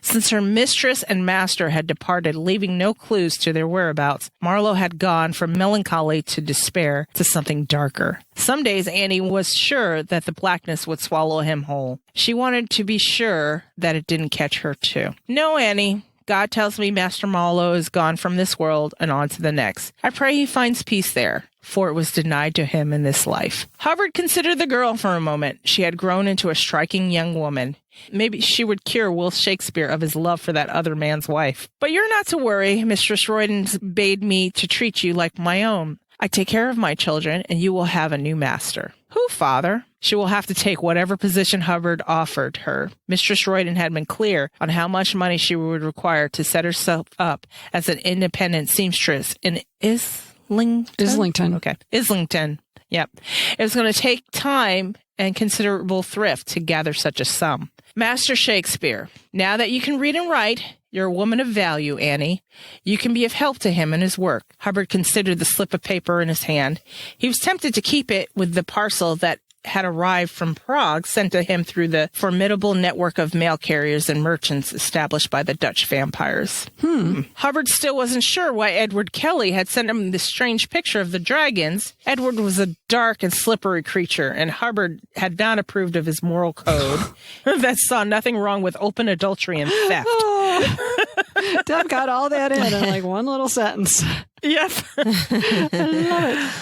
Since her mistress and master had departed, leaving no clues to their whereabouts, Marlowe had gone from melancholy to despair to something darker. Some days Annie was sure that the blackness would swallow him whole. She wanted to be sure that it didn't catch her too. No, Annie. God tells me Master Marlowe is gone from this world and on to the next. I pray he finds peace there, for it was denied to him in this life. Hubbard considered the girl for a moment. She had grown into a striking young woman. Maybe she would cure Will Shakespeare of his love for that other man's wife. But you're not to worry. Mistress Royden bade me to treat you like my own. I take care of my children, and you will have a new master. Who, Father? She will have to take whatever position Hubbard offered her. Mistress Royden had been clear on how much money she would require to set herself up as an independent seamstress in Islington. Okay. Islington. Yep. It was going to take time and considerable thrift to gather such a sum. Master Shakespeare, now that you can read and write, you're a woman of value, Annie. You can be of help to him in his work. Hubbard considered the slip of paper in his hand. He was tempted to keep it with the parcel that had arrived from Prague, sent to him through the formidable network of mail carriers and merchants established by the Dutch vampires. Hubbard still wasn't sure why Edward Kelly had sent him this strange picture of the dragons. Edward was a dark and slippery creature, and Hubbard had not approved of his moral code that saw nothing wrong with open adultery and theft. Deb got all that in like one little sentence. Yep. I love it.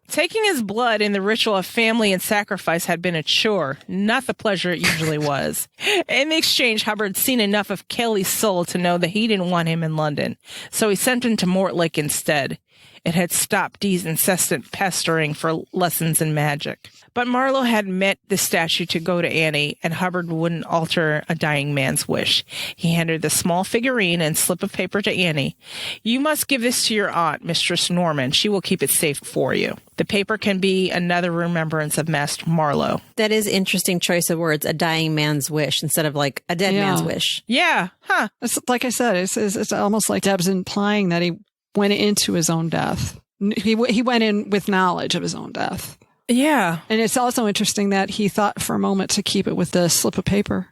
Taking his blood in the ritual of family and sacrifice had been a chore, not the pleasure it usually was. In the exchange, Hubbard had seen enough of Kelly's soul to know that he didn't want him in London, so he sent him to Mortlake instead. It had stopped Dee's incessant pestering for lessons in magic. But Marlowe had meant the statue to go to Annie, and Hubbard wouldn't alter a dying man's wish. He handed the small figurine and slip of paper to Annie. "You must give this to your aunt, Mistress Norman. She will keep it safe for you. The paper can be another remembrance of Master Marlowe." That is interesting choice of words, a dying man's wish instead of like a dead man's wish. Yeah, huh. It's, like I said, it's almost like Deb's implying that he went into his own death. He went in with knowledge of his own death. Yeah. And it's also interesting that he thought for a moment to keep it with the slip of paper.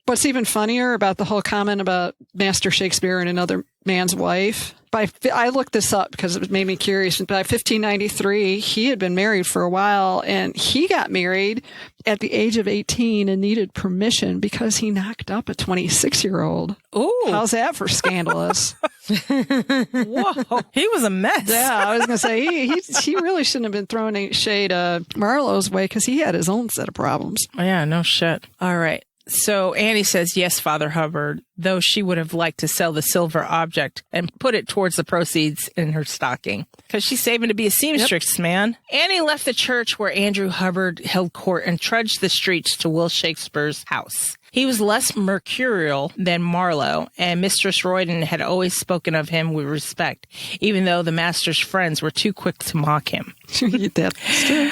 What's even funnier about the whole comment about Master Shakespeare and another man's wife, I looked this up because it made me curious. By 1593, he had been married for a while, and he got married at the age of 18 and needed permission because he knocked up a 26-year-old. Ooh. How's that for scandalous? Whoa. He was a mess. Yeah, I was going to say, he really shouldn't have been throwing any shade Marlowe's way because he had his own set of problems. Yeah, no shit. All right. So Annie says, "Yes, Father Hubbard," though she would have liked to sell the silver object and put it towards the proceeds in her stocking. Because she's saving to be a seamstress, man. Annie left the church where Andrew Hubbard held court and trudged the streets to Will Shakespeare's house. He was less mercurial than Marlowe, and Mistress Royden had always spoken of him with respect, even though the master's friends were too quick to mock him. That's true.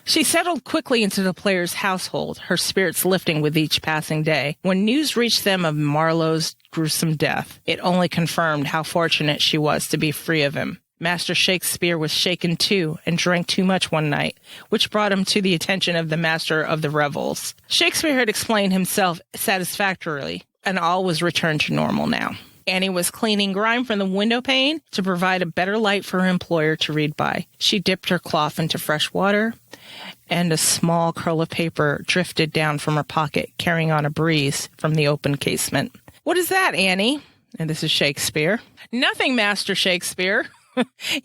She settled quickly into the player's household, her spirits lifting with each passing day. When news reached them of Marlowe's gruesome death, it only confirmed how fortunate she was to be free of him. Master Shakespeare was shaken too and drank too much one night, which brought him to the attention of the master of the revels. Shakespeare had explained himself satisfactorily, and all was returned to normal now. Annie was cleaning grime from the window pane to provide a better light for her employer to read by. She dipped her cloth into fresh water, and a small curl of paper drifted down from her pocket, carrying on a breeze from the open casement. "What is that, Annie?" And this is Shakespeare. "Nothing, Master Shakespeare."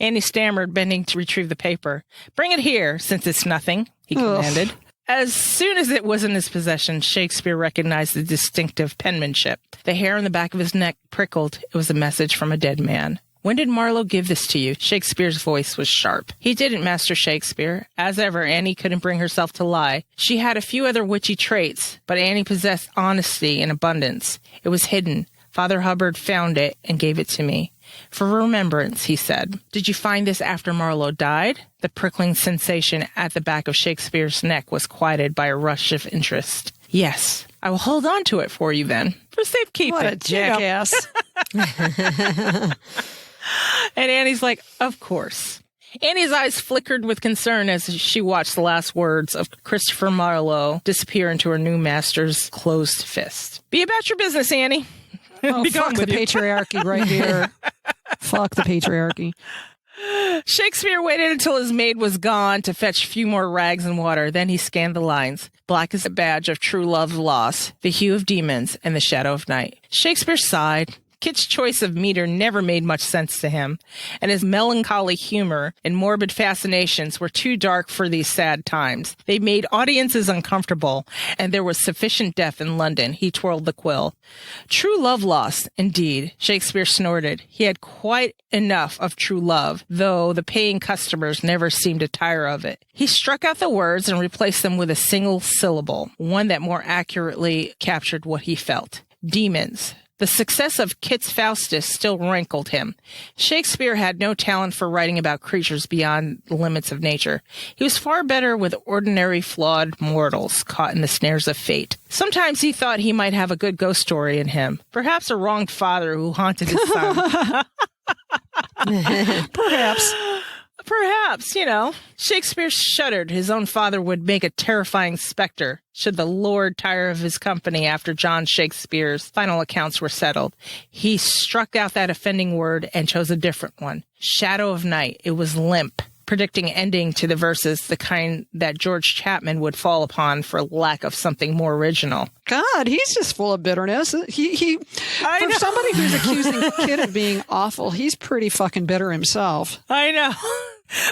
Annie stammered, bending to retrieve the paper. "Bring it here, since it's nothing," he commanded. As soon as it was in his possession, Shakespeare recognized the distinctive penmanship. The hair on the back of his neck prickled. It was a message from a dead man. "When did Marlowe give this to you?" Shakespeare's voice was sharp. "He didn't, Master Shakespeare." As ever, Annie couldn't bring herself to lie. She had a few other witchy traits, but Annie possessed honesty in abundance. "It was hidden. Father Hubbard found it and gave it to me. For remembrance," he said. "Did you find this after Marlowe died?" The prickling sensation at the back of Shakespeare's neck was quieted by a rush of interest. "Yes. I will hold on to it for you then, for safekeeping." What a jackass. And Annie's like, "Of course." Annie's eyes flickered with concern as she watched the last words of Christopher Marlowe disappear into her new master's closed fist. "Be about your business, Annie." Oh, fuck the patriarchy right here. Fuck the patriarchy. Shakespeare waited until his maid was gone to fetch a few more rags and water. Then he scanned the lines. Black is the badge of true love lost, the hue of demons, and the shadow of night. Shakespeare sighed. Kit's choice of meter never made much sense to him, and his melancholy humor and morbid fascinations were too dark for these sad times. They made audiences uncomfortable, and there was sufficient death in London. He twirled the quill. True love lost, indeed, Shakespeare snorted. He had quite enough of true love, though the paying customers never seemed to tire of it. He struck out the words and replaced them with a single syllable, one that more accurately captured what he felt. Demons. The success of Kit's Faustus still rankled him. Shakespeare had no talent for writing about creatures beyond the limits of nature. He was far better with ordinary, flawed mortals caught in the snares of fate. Sometimes he thought he might have a good ghost story in him. Perhaps a wronged father who haunted his son. Perhaps, Shakespeare shuddered. His own father would make a terrifying specter should the Lord tire of his company after John Shakespeare's final accounts were settled. He struck out that offending word and chose a different one. Shadow of night. It was limp, predicting ending to the verses, the kind that George Chapman would fall upon for lack of something more original. God, he's just full of bitterness. For somebody who's accusing Kit of being awful, he's pretty fucking bitter himself. I know.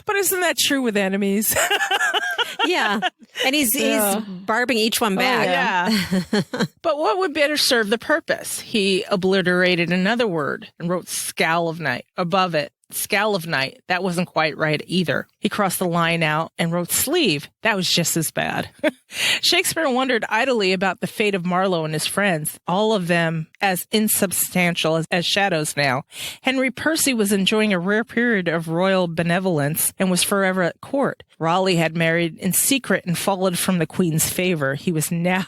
But isn't that true with enemies? Yeah. And he's barbing each one back. Yeah. But what would better serve the purpose? He obliterated another word and wrote scowl of night above it. Scowl of Night. That wasn't quite right either. He crossed the line out and wrote Sleeve. That was just as bad. Shakespeare wondered idly about the fate of Marlowe and his friends, all of them as insubstantial as shadows now. Henry Percy was enjoying a rare period of royal benevolence and was forever at court. Raleigh had married in secret and fallen from the Queen's favor. He was now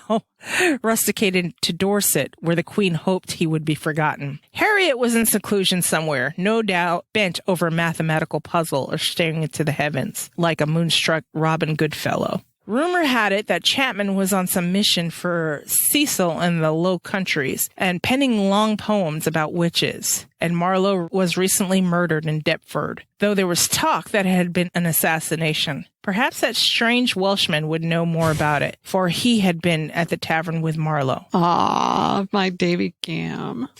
rusticated to Dorset, where the Queen hoped he would be forgotten. Harriet was in seclusion somewhere, no doubt bent over a mathematical puzzle or staring into the heavens, like a moonstruck Robin Goodfellow. Rumor had it that Chapman was on some mission for Cecil in the Low Countries and penning long poems about witches. And Marlowe was recently murdered in Deptford, though there was talk that it had been an assassination. Perhaps that strange Welshman would know more about it, for he had been at the tavern with Marlowe. Ah, my Davy Gam.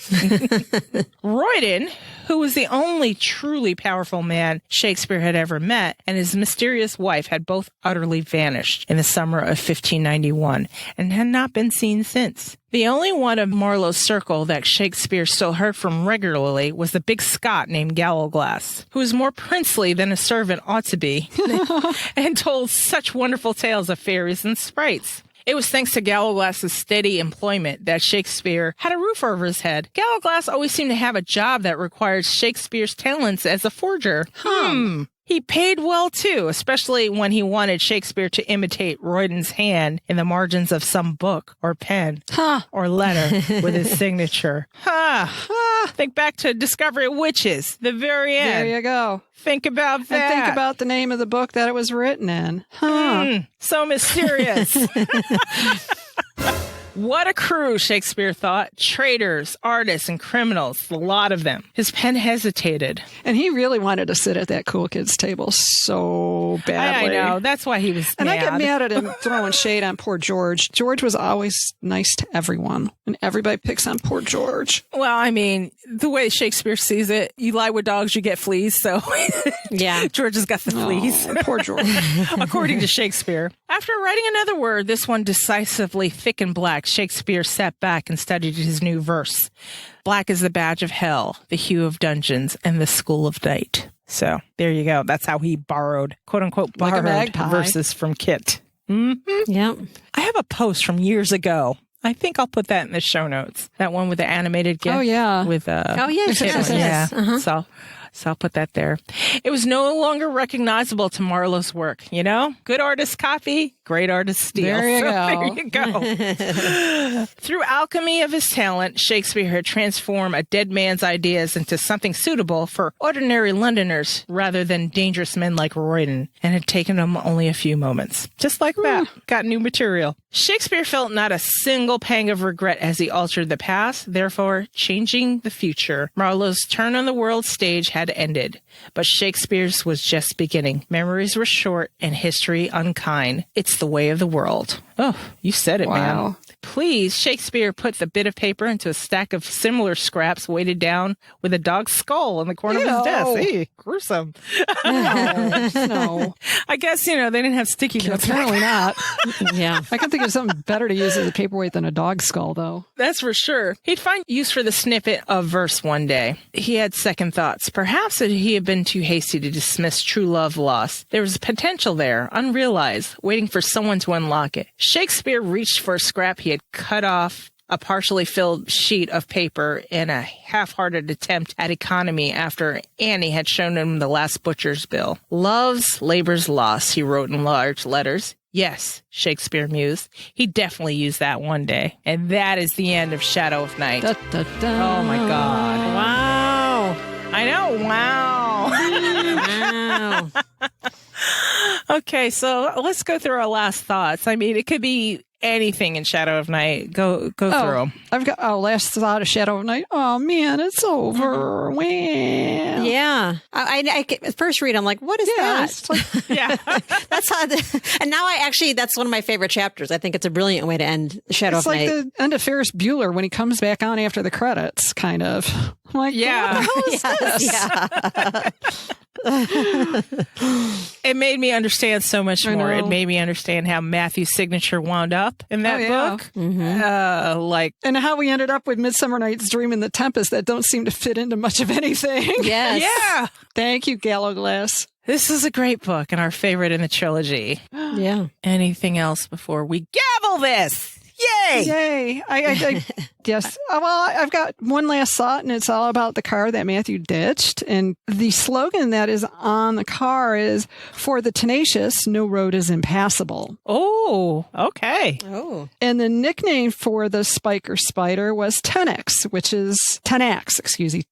Royden, who was the only truly powerful man Shakespeare had ever met, and his mysterious wife had both utterly vanished in the summer of 1591 and had not been seen since. The only one of Marlowe's circle that Shakespeare still heard from regularly was the big Scot named Gallowglass, who was more princely than a servant ought to be, and told such wonderful tales of fairies and sprites. It was thanks to Gallowglass's steady employment that Shakespeare had a roof over his head. Gallowglass always seemed to have a job that required Shakespeare's talents as a forger. He paid well, too, especially when he wanted Shakespeare to imitate Royden's hand in the margins of some book or pen or letter with his signature. Think back to Discovery of Witches, the very end. There you go. Think about that. And think about the name of the book that it was written in. So mysterious. What a crew, Shakespeare thought. Traitors, artists, and criminals, a lot of them. His pen hesitated. And he really wanted to sit at that cool kids table so badly. I know. That's why he was And mad. I get mad at him throwing shade on poor George. George was always nice to everyone. And everybody picks on poor George. Well, I mean, the way Shakespeare sees it, you lie with dogs, you get fleas. So Yeah. George has got the fleas. Oh, poor George. According to Shakespeare. After writing another word, this one decisively thick and black, Shakespeare sat back and studied his new verse. Black is the badge of hell, the hue of dungeons, and the school of night. So there you go. That's how he borrowed, quote unquote, Like a borrowed magpie. verses from Kit. Yep. I have a post from years ago. I think I'll put that in the show notes. That one with the animated GIF. Oh, yeah. With Oh, yes, Kit yes, one. yes. Yeah. Uh-huh. So I'll put that there. It was no longer recognizable to Marlowe's work, you know? Good artist copy, great artist steal. There you go. There you go. Through alchemy of his talent, Shakespeare had transformed a dead man's ideas into something suitable for ordinary Londoners rather than dangerous men like Royden, and had taken him only a few moments. Just like that, got new material. Shakespeare felt not a single pang of regret as he altered the past, therefore changing the future. Marlowe's turn on the world stage had ended, but Shakespeare's was just beginning. Memories were short and history unkind. It's the way of the world. Oh, you said it, man. Wow. Please, Shakespeare put the bit of paper into a stack of similar scraps weighted down with a dog's skull in the corner of his desk. Hey, gruesome. No. I guess, they didn't have sticky notes. Apparently not. Yeah. I can think of something better to use as a paperweight than a dog skull, though. That's for sure. He'd find use for the snippet of verse one day. He had second thoughts. Perhaps that he had been too hasty to dismiss true love lost. There was potential there, unrealized, waiting for someone to unlock it. Shakespeare reached for a scrap he had cut off a partially filled sheet of paper in a half-hearted attempt at economy after Annie had shown him the last butcher's bill. Love's labor's lost, he wrote in large letters. Yes, Shakespeare mused. He definitely used that one day. And that is the end of Shadow of Night. Da, da, da. Oh my God. Wow. I know. Wow. Wow. Okay, so let's go through our last thoughts. I mean, it could be anything in Shadow of Night. Go through them. I've got last thought of Shadow of Night. Oh man, it's over. Wow. Yeah. I at first read, I'm like, what is that? It's like, Yeah. That's how, and now that's one of my favorite chapters. I think it's a brilliant way to end Shadow it's of like Night. the end of Ferris Bueller when he comes back on after the credits, kind of. I'm like, Yeah. what the hell is this? Yeah. It made me understand so much I more. know. It made me understand how Matthew's signature wound up in that Oh, yeah. book. Like, And how we ended up with Midsummer Night's Dream and The Tempest that don't seem to fit into much of anything. Yes. yeah, Thank you, Gallo Glass. this is a great book and our favorite in the trilogy. Yeah. Anything else before we gavel this? Yay! Yay. I yes. Well, I've got one last thought, and it's all about the car that Matthew ditched. And the slogan that is on the car is, "For the tenacious, no road is impassable." Oh, okay. Oh. And the nickname for the Spiker Spider was Tenax, which is Tenax,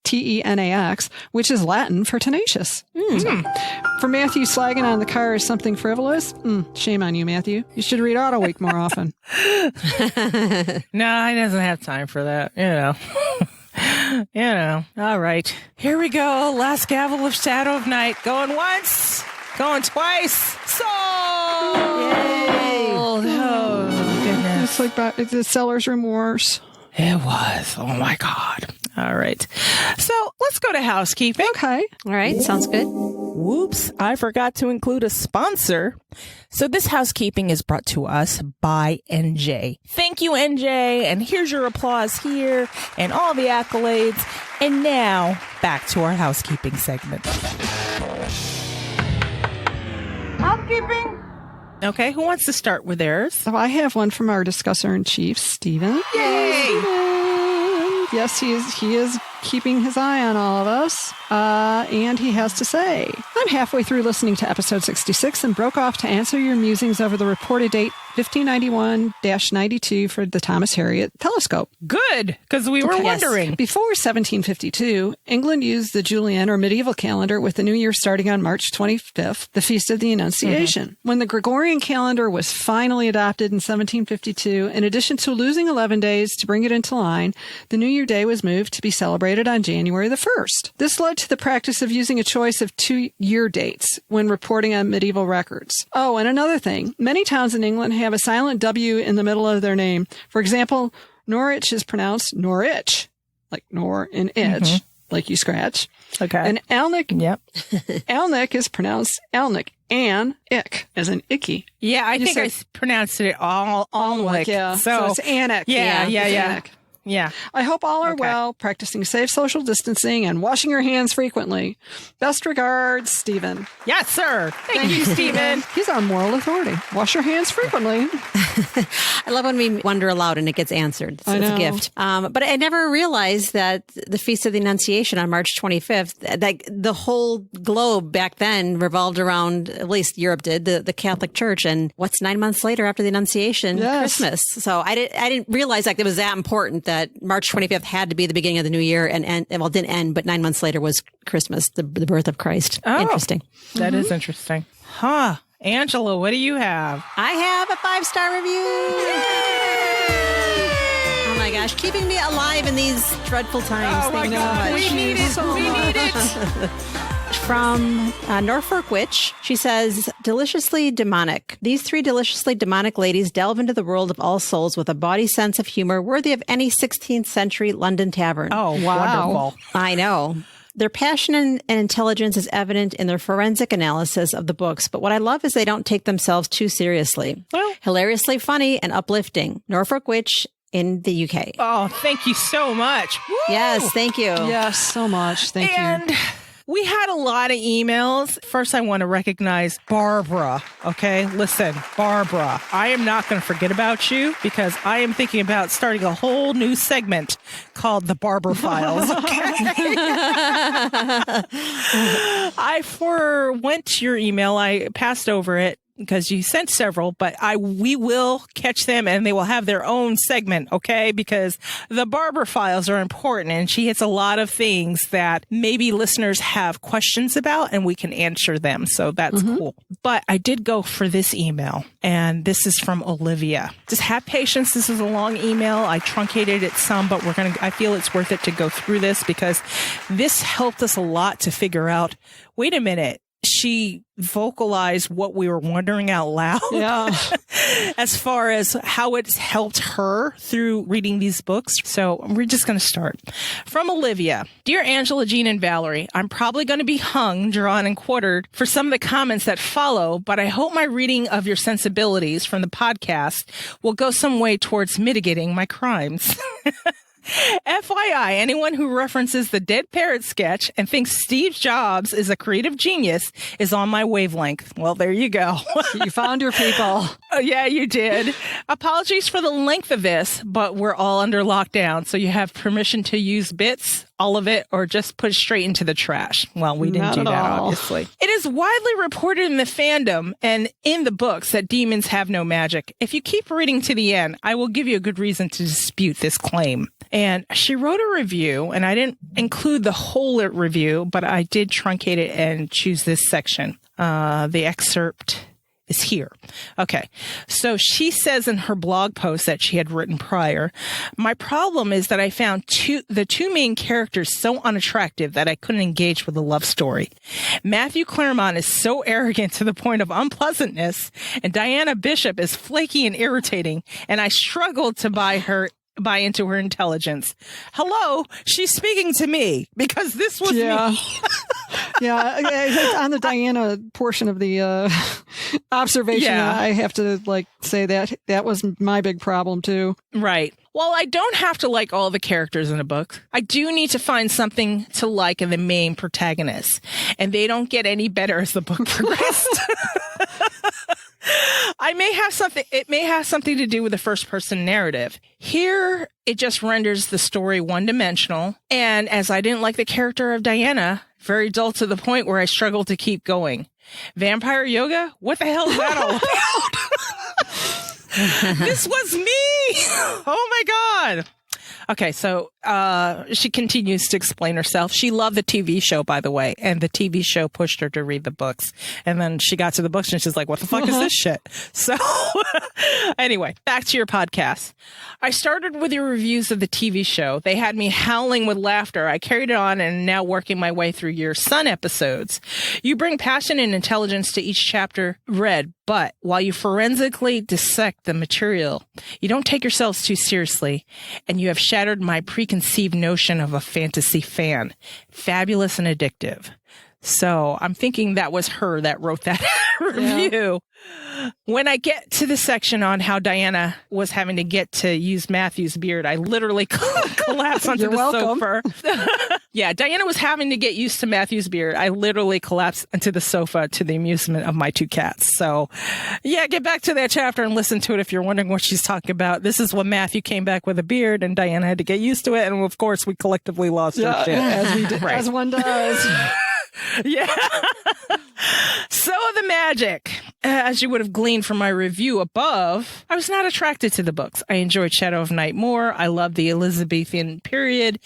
Tenax, which is Latin for tenacious. So, for Matthew, slagging on the car is something frivolous. Shame on you, Matthew. You should read Auto Week more often. No, he doesn't have time for that. All right. Here we go. Last gavel of Shadow of Night. Going once. Going twice. Sold! Oh, goodness. It's like the seller's remorse. It was. Oh, my God. All right. So let's go to housekeeping. Okay. All right. Sounds good. Whoops, I forgot to include a sponsor. So this housekeeping is brought to us by NJ. Thank you, NJ. And here's your applause here and all the accolades. And now back to our housekeeping segment. Housekeeping. Okay, who wants to start with theirs? So I have one from our discusser in chief, Stephen. Yay! Yes, he is keeping his eye on all of us. And he has to say, I'm halfway through listening to episode 66 and broke off to answer your musings over the reported date 1591-92 for the Thomas Harriot telescope. Good, because we were Yes. wondering. Before 1752, England used the Julian or medieval calendar with the new year starting on March 25th, the Feast of the Annunciation. When the Gregorian calendar was finally adopted in 1752, in addition to losing 11 days to bring it into line, the New Year Day was moved to be celebrated on January the 1st. This led to the practice of using a choice of 2-year dates when reporting on medieval records. Oh, and another thing, many towns in England have a silent W in the middle of their name. For example, Norwich is pronounced Norwich, like nor and itch, like you scratch. Okay. And Alnwick, Yep. Alnwick is pronounced Alnwick, and ick, as in icky. Yeah, I You think I said- pronounced it all Alnwick. Yeah. So it's Annick. Yeah, yeah, it's yeah. Annick. Yeah. I hope all are Okay. well, practicing safe social distancing and washing your hands frequently. Best regards, Stephen. Yes, sir. Thank you, Stephen. He's our moral authority. Wash your hands frequently. I love when we wonder aloud and it gets answered. It's, I it's a know. gift. But I never realized that the Feast of the Annunciation on March 25th, like the whole globe back then revolved around, at least Europe did, the Catholic Church. And what's 9 months later after the Annunciation? Yes. Christmas. So I didn't realize like it was that important that March 25th had to be the beginning of the new year and well, it didn't end, but 9 months later was Christmas, the birth of Christ. Oh. Interesting. That is interesting. Huh. Angela, what do you have? I have a 5-star review. Oh my gosh, keeping me alive in these dreadful times. Oh my Thank you so God. much. We need it. so We much. need it. From Norfolk Witch, she says, deliciously demonic. These 3 deliciously demonic ladies delve into the world of All Souls with a bawdy sense of humor worthy of any 16th century London tavern. Oh, Wow. wonderful. I know. Their passion and intelligence is evident in their forensic analysis of the books, but what I love is they don't take themselves too seriously. Well- Hilariously funny and uplifting. Norfolk Witch in the UK. Oh, thank you so much. Woo! Yes, thank you. Yes, so much. Thank you. And we had a lot of emails. First, I want to recognize Barbara. Okay, listen, Barbara, I am not going to forget about you because I am thinking about starting a whole new segment called the Barber Files. Okay. I went to your email. I passed over it because you sent several, but we will catch them and they will have their own segment, okay? Because the Barber Files are important and she hits a lot of things that maybe listeners have questions about and we can answer them. So that's cool. But I did go for this email and this is from Olivia. Just have patience. This is a long email. I truncated it some, but I feel it's worth it to go through this because this helped us a lot to figure out, wait a minute. she vocalized what we were wondering out loud. Yeah. As far as how it's helped her through reading these books. So we're just going to start. From Olivia. Dear Angela, Jean, and Valerie, I'm probably going to be hung, drawn, and quartered for some of the comments that follow, but I hope my reading of your sensibilities from the podcast will go some way towards mitigating my crimes. FYI, anyone who references the Dead Parrot sketch and thinks Steve Jobs is a creative genius is on my wavelength. Well, there you go. You found your people. Oh, yeah, you did. Apologies for the length of this, but we're all under lockdown, so you have permission to use bits, all of it, or just put it straight into the trash. Well, we didn't Not do at that, all. obviously. It is widely reported in the fandom and in the books that demons have no magic. If you keep reading to the end, I will give you a good reason to dispute this claim. And she wrote a review, and I didn't include the whole review, but I did truncate it and choose this section. The excerpt is here. Okay. So she says in her blog post that she had written prior, my problem is that I found the two main characters so unattractive that I couldn't engage with the love story. Matthew Claremont is so arrogant to the point of unpleasantness, and Diana Bishop is flaky and irritating, and I struggled to buy into her intelligence. Hello, she's speaking to me because this was me. Yeah, on the Diana portion of the observation, Yeah. I have to say that was my big problem too. Right. Well, I don't have to like all the characters in a book. I do need to find something to like in the main protagonist, and they don't get any better as the book progressed. It may have something to do with the first person narrative. Here, it just renders the story one-dimensional. And as I didn't like the character of Diana, very dull to the point where I struggled to keep going. Vampire yoga? What the hell is that all about? This was me! Oh my God. Okay, so she continues to explain herself. She loved the TV show, by the way, and the TV show pushed her to read the books. And then she got to the books and she's like, what the fuck is this shit? So anyway, back to your podcast. I started with your reviews of the TV show. They had me howling with laughter. I carried it on and now working my way through your Sun episodes. You bring passion and intelligence to each chapter read, but while you forensically dissect the material, you don't take yourselves too seriously, and you have shattered my preconceived notion of a fantasy fan. Fabulous and addictive. So I'm thinking that was her that wrote that review. When I get to the section on how Diana was having to get to use Matthew's beard, I literally collapsed onto the sofa. Yeah, Diana was having to get used to Matthew's beard. I literally collapsed onto the sofa to the amusement of my two cats. So, yeah, get back to that chapter and listen to it if you're wondering what she's talking about. This is when Matthew came back with a beard and Diana had to get used to it. And, of course, we collectively lost our shit. As we did, as one does. Yeah. So the magic. As you would have gleaned from my review above, I was not attracted to the books. I enjoyed Shadow of Night more. I love the Elizabethan period.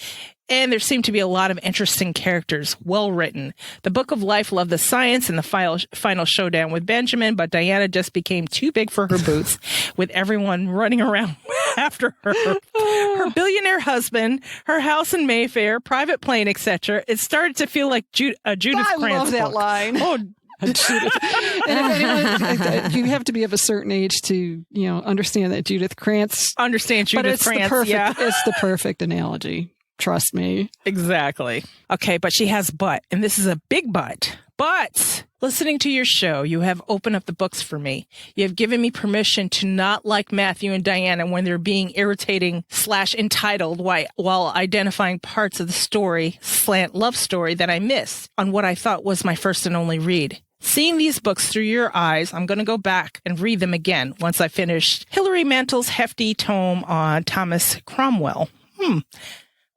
And there seemed to be a lot of interesting characters, well written. The Book of Life loved the science and the final showdown with Benjamin, but Diana just became too big for her boots, with everyone running around after her. Her billionaire husband, her house in Mayfair, private plane, etc. It started to feel like Judith Krantz. I love that book. line. Oh, And if anyone, you have to be of a certain age to, understand that Judith Krantz. understand But Judith it's Krantz. the perfect. Yeah. It's the perfect analogy. Trust me. Exactly. Okay, but she has but, and this is a big but. But listening to your show, you have opened up the books for me. You have given me permission to not like Matthew and Diana when they're being irritating / entitled while identifying parts of the story / love story that I missed on what I thought was my first and only read. Seeing these books through your eyes, I'm going to go back and read them again once I finish Hilary Mantel's hefty tome on Thomas Cromwell.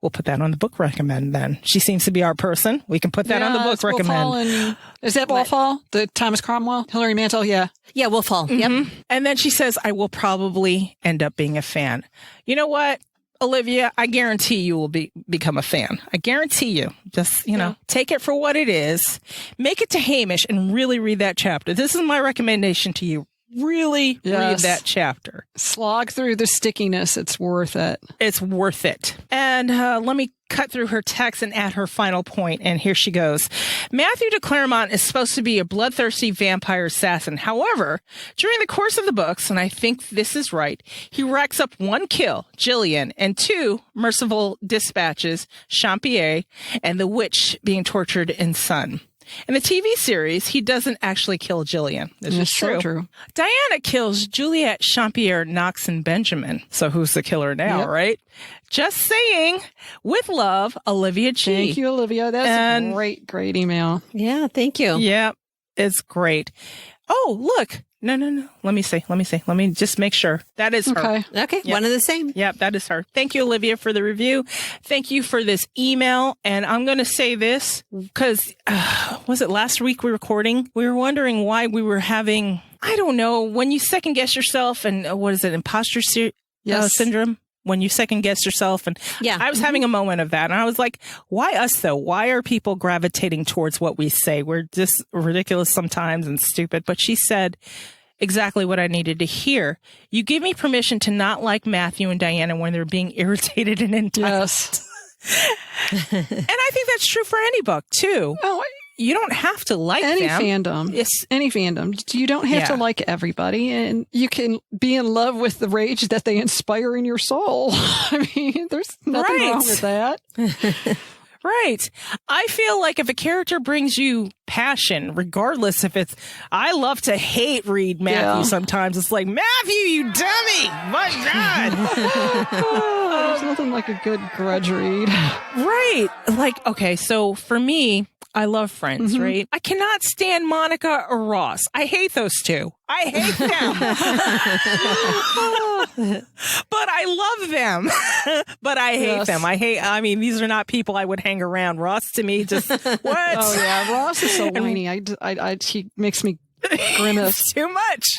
We'll put that on the book recommend then. She seems to be our person. We can put that on the book recommend. Is that Wolf Hall? The Thomas Cromwell? Hilary Mantel? Yeah. Yeah, Wolf Hall. Mm-hmm. Yep. And then she says, I will probably end up being a fan. You know what, Olivia? I guarantee you will become a fan. I guarantee you. Just, take it for what it is. Make it to Hamish and really read that chapter. This is my recommendation to you. really read Yes. that chapter. Slog through the stickiness. It's worth it. It's worth it. And let me cut through her text and add her final point. And here she goes. Matthew de Clermont is supposed to be a bloodthirsty vampire assassin. However, during the course of the books, and I think this is right, he racks up 1 kill, Gillian, and 2 merciful dispatches, Champier, and the witch being tortured in Sun. In the TV series, he doesn't actually kill Gillian. This is It's so true. true. Diana kills Juliet, Champier, Knox, and Benjamin. So who's the killer now, Yep. right? Just saying. With love, Olivia G. Thank you, Olivia. That's And- a great email. Yeah, thank you. Yeah, it's great. Oh, look. No. Let me just make sure. That is her. Okay. Okay, Yep. one of the same. Yep, that is her. Thank you, Olivia, for the review. Thank you for this email. And I'm going to say this because, was it last week we were recording? We were wondering why we were having, I don't know, when you second guess yourself and what is it, imposter Yes. syndrome? When you second guess yourself. And Yeah. I was having a moment of that. And I was like, why us though? Why are people gravitating towards what we say? We're just ridiculous sometimes and stupid. But she said exactly what I needed to hear. You give me permission to not like Matthew and Diana when they're being irritated and entitled. Yes. And I think that's true for any book too. Oh, You don't have to like any them. fandom. It's Any fandom. You don't have to Yeah. like everybody, and you can be in love with the rage that they inspire in your soul. I mean, there's nothing Right. wrong with that. right. I feel like if a character brings you passion, regardless if it's, I love to hate read Matthew Yeah. sometimes. It's like, Matthew, you dummy. My God. Oh, there's nothing like a good grudge read. Right. Like, okay, so for me, I love Friends, Mm-hmm. right? I cannot stand Monica or Ross. I hate those two. I hate them. But I love them. But I hate Yes. them. I mean, these are not people I would hang around. Ross to me just, what? Oh yeah, Ross is so whiny. He makes me grimace. It's too much.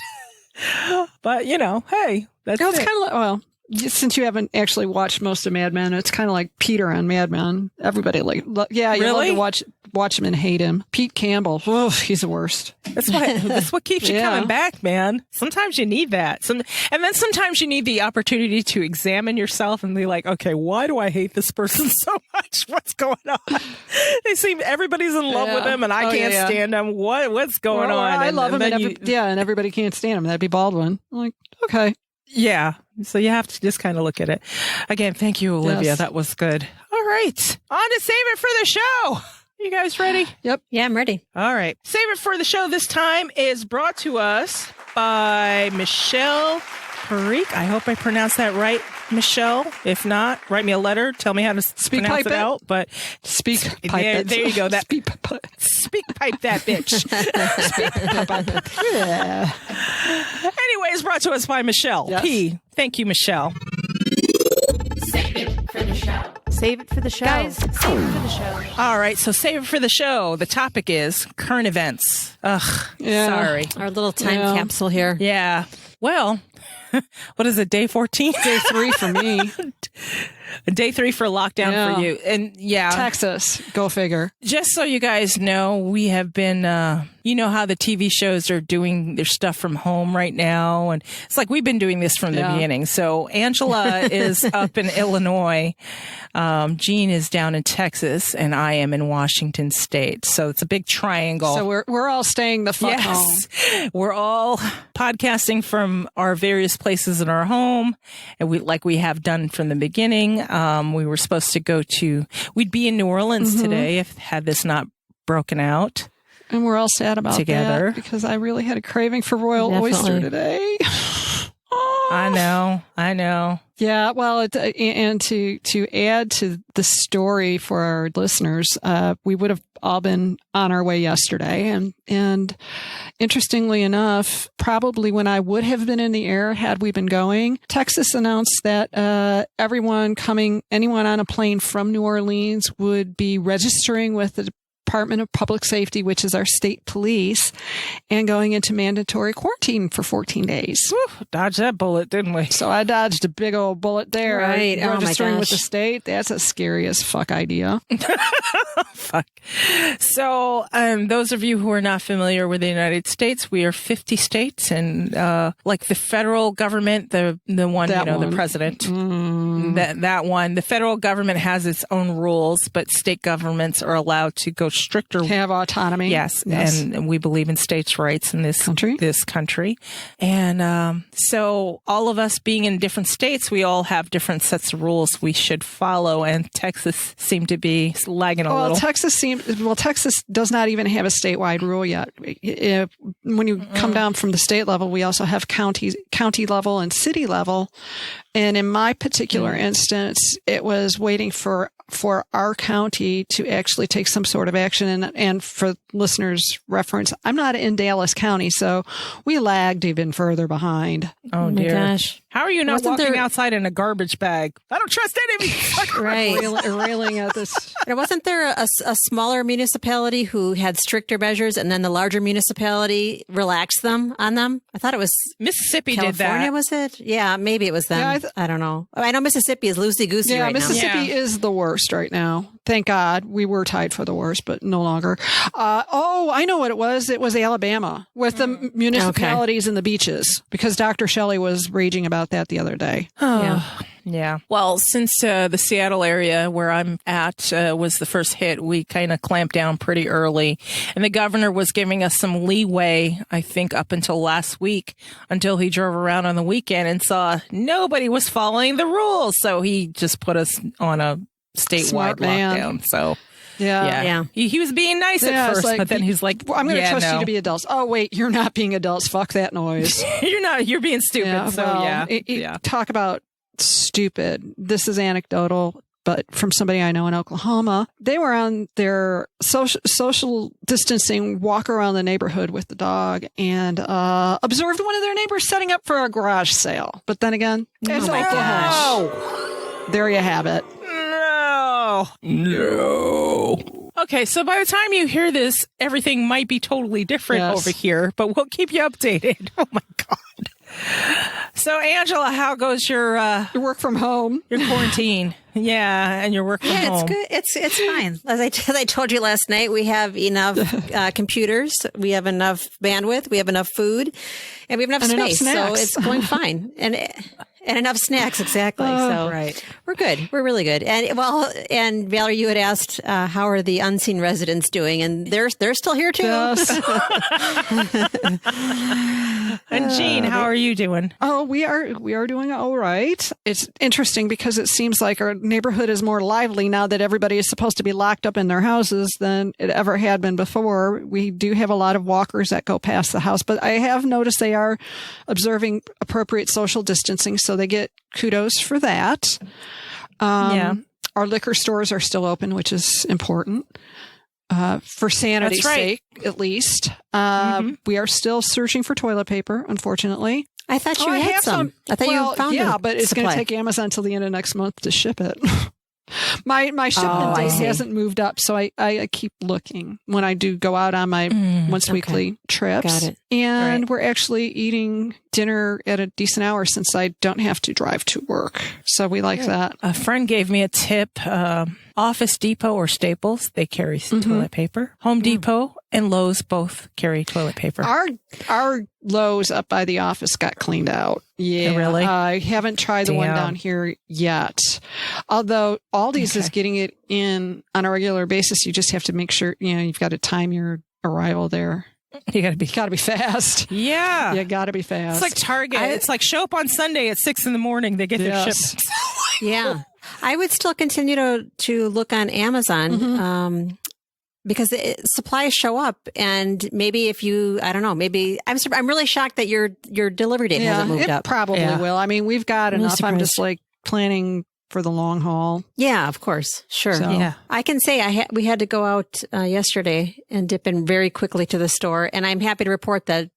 But, hey, that's It's it. kind of like, well, since you haven't actually watched most of Mad Men, it's kind of like Peter on Mad Men. Everybody you love Really? to watch him and hate him. Pete Campbell, he's the worst. That's what keeps you Yeah. coming back, man. Sometimes you need that. And then sometimes you need the opportunity to examine yourself and be like, okay, why do I hate this person so much? What's going on? Everybody's in love with Yeah. him and I Oh, can't yeah. stand him. What's going Well, on? I love him, then and and everybody can't stand him. That'd be Baldwin. I'm like, okay. yeah. So you have to just kind of look at it. Again, thank you, Olivia. Yes. That was good. All right. On to Save It for the Show. You guys ready? Yep. Yeah, I'm ready. All right. Save It for the Show this time is brought to us by Michelle Parikh. I hope I pronounced that right, Michelle. If not, write me a letter. Tell me how to Speak pronounce pipe it it. out. But Speak pipe it. there you go. That Speak pipe. speak pipe that bitch. Yeah. Anyways, brought to us by Michelle Yes. P. Thank you, Michelle. Save it for the show. Save it for the show. Guys, save it for the show. All right. So save it for the show. The topic is current events. Ugh. Yeah. Sorry. Our little time Yeah. capsule here. Yeah. Well, what is it? Day 14? Day 3 for me. Day 3 for lockdown Yeah. for you. And yeah. Texas. Go figure. Just so you guys know, we have been, you know how the TV shows are doing their stuff from home right now. And it's like we've been doing this from the Yeah. beginning. So Angela is up in Illinois. Jean is down in Texas and I am in Washington State. So it's a big triangle. So we're all staying the fuck home. Yes, we're all podcasting from our various places in our home, and we have done from the beginning. We were supposed to we'd be in New Orleans Mm-hmm. today if had this not broken out. And we're all sad about Together. that because I really had a craving for royal oyster Definitely. today. I know. Yeah, well, and to add to the story for our listeners, we would have all been on our way yesterday, and interestingly enough, probably when I would have been in the air had we been going, Texas announced that anyone on a plane from New Orleans would be registering with the Department of Public Safety, which is our state police, and going into mandatory quarantine for 14 days. Whew, dodged that bullet, didn't we? So I dodged a big old bullet there. Right. Oh, my Registering with gosh. the state, that's a scary as fuck idea. Fuck. So, those of you who are not familiar with the United States, we are 50 states, and like the federal government, the one, That the one. president, that one, the federal government has its own rules, but state governments are allowed to go stricter. Have autonomy. Yes, and we believe in states' rights in this country. And so all of us being in different states, we all have different sets of rules we should follow, and Texas seemed to be lagging a little. Texas does not even have a statewide rule yet. When you come down from the state level, we also have county level and city level. And in my particular instance, it was waiting for our county to actually take some sort of action. And for listeners' reference, I'm not in Dallas County, so we lagged even further behind. Oh, my dear. gosh. How are you not Wasn't walking there- outside in a garbage bag? I don't trust any of you. Right. Railing at this. And wasn't there a smaller municipality who had stricter measures, and then the larger municipality relaxed them on them? I thought it was Mississippi California, did that. was it? Yeah, maybe it was them. Yeah, I don't know. I know Mississippi is loosey-goosey Yeah, right Mississippi Yeah. is the worst right now. Thank God. We were tied for the worst, but no longer. I know what it was. It was Alabama with the municipalities and the beaches, because Dr. Shelley was raging about that the other day. Yeah. Yeah. Well, since the Seattle area where I'm at was the first hit, we kind of clamped down pretty early. And the governor was giving us some leeway, I think, up until last week, until he drove around on the weekend and saw nobody was following the rules. So he just put us on a statewide Smart man. lockdown. So, Yeah. yeah. He was being nice Yeah, at it's first, like, but then he's like, I'm going to yeah, trust no. you to be adults. Oh, wait, you're not being adults. Fuck that noise. You're being stupid. Yeah, Talk about stupid. This is anecdotal, but from somebody I know in Oklahoma, they were on their social distancing walk around the neighborhood with the dog and observed one of their neighbors setting up for a garage sale. But then again, it's my Oklahoma. There you have it. No. Okay, so by the time you hear this, everything might be totally different Yes. over here, but we'll keep you updated. Oh my God. So, Angela, how goes your You work from home. quarantine? Yeah, and your work from Yeah, home. it's good. It's fine. As I told you last night, we have enough computers, we have enough bandwidth, we have enough food, and we have enough And enough space. So snacks. it's going fine. And enough snacks, exactly. So right. we're good. We're really good. And Valerie, you had asked how are the unseen residents doing, and they're still here too. Yes. And Jean, how are you doing? Oh, we are doing all right. It's interesting because it seems like our neighborhood is more lively now that everybody is supposed to be locked up in their houses than it ever had been before. We do have a lot of walkers that go past the house, but I have noticed they are observing appropriate social distancing, so they get kudos for that. Yeah. Our liquor stores are still open, which is important. For sanity's That's right. sake, at least. We are still searching for toilet paper, unfortunately. I thought you I had have some. I thought you found yeah, a but it's going to supply. take Amazon till the end of next month to ship it. My shipment I date see. hasn't moved up, so I keep looking when I do go out on my once weekly trips. Got it. And Right. we're actually eating dinner at a decent hour since I don't have to drive to work. So we like that. A friend gave me a tip. Office Depot or Staples, they carry toilet paper. Home Depot and Lowe's both carry toilet paper. Our Lowe's up by the office got cleaned out. Yeah, really? I haven't tried the one Damn. down here yet. Although Aldi's is getting it in on a regular basis, you just have to make sure you've got to time your arrival there. You got to be. Got to be fast. Yeah. You got to be fast. It's like Target. It's like show up on Sunday at 6 a.m. They get their Yes. shipments. Yeah. I would still continue to look on Amazon because supplies show up, and maybe if you, I don't know, maybe I'm really shocked that your delivery date hasn't moved it up. probably Yeah. will. I mean, we've got I'm enough. I'm surprised. just like planning for the long haul. Yeah, of course, sure. So- Yeah. I can say we had to go out yesterday and dip in very quickly to the store, and I'm happy to report that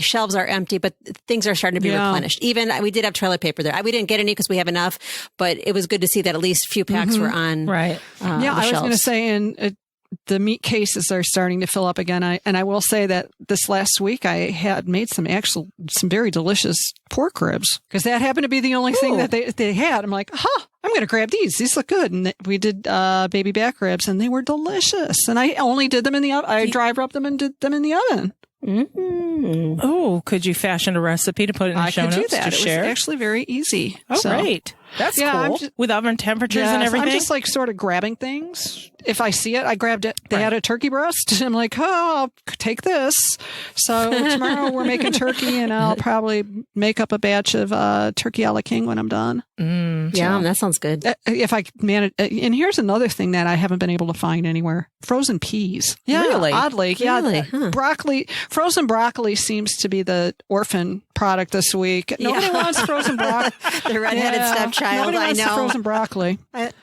shelves are empty, but things are starting to be Yeah. replenished. Even we did have toilet paper there. We didn't get any because we have enough, but it was good to see that at least a few packs were on. Right. Yeah, the I was going to shelves. say, and the meat cases are starting to fill up again. I will say that this last week I had made some very delicious pork ribs because that happened to be the only thing that they had. I'm like, I'm going to grab these. These look good. And we did baby back ribs, and they were delicious. And I only did them in the oven. I dry rubbed them and did them in the oven. Mm-hmm. Oh, could you fashion a recipe to put in the show notes I could do that. to share? It was actually very easy. Oh, great. That's cool. With oven temperatures and everything? I'm just like sort of grabbing things. If I see it, I grabbed it. They had a turkey breast. I'm like, I'll take this. So tomorrow we're making turkey, and I'll probably make up a batch of turkey a la king when I'm done. Yeah, that sounds good. If I manage. And here's another thing that I haven't been able to find anywhere. Frozen peas. Yeah, really? Oddly. Yeah. Really? Huh. Broccoli. Frozen broccoli seems to be the orphan product this week. Nobody wants frozen broccoli. The redheaded stepchild, Nobody I wants know. the frozen broccoli.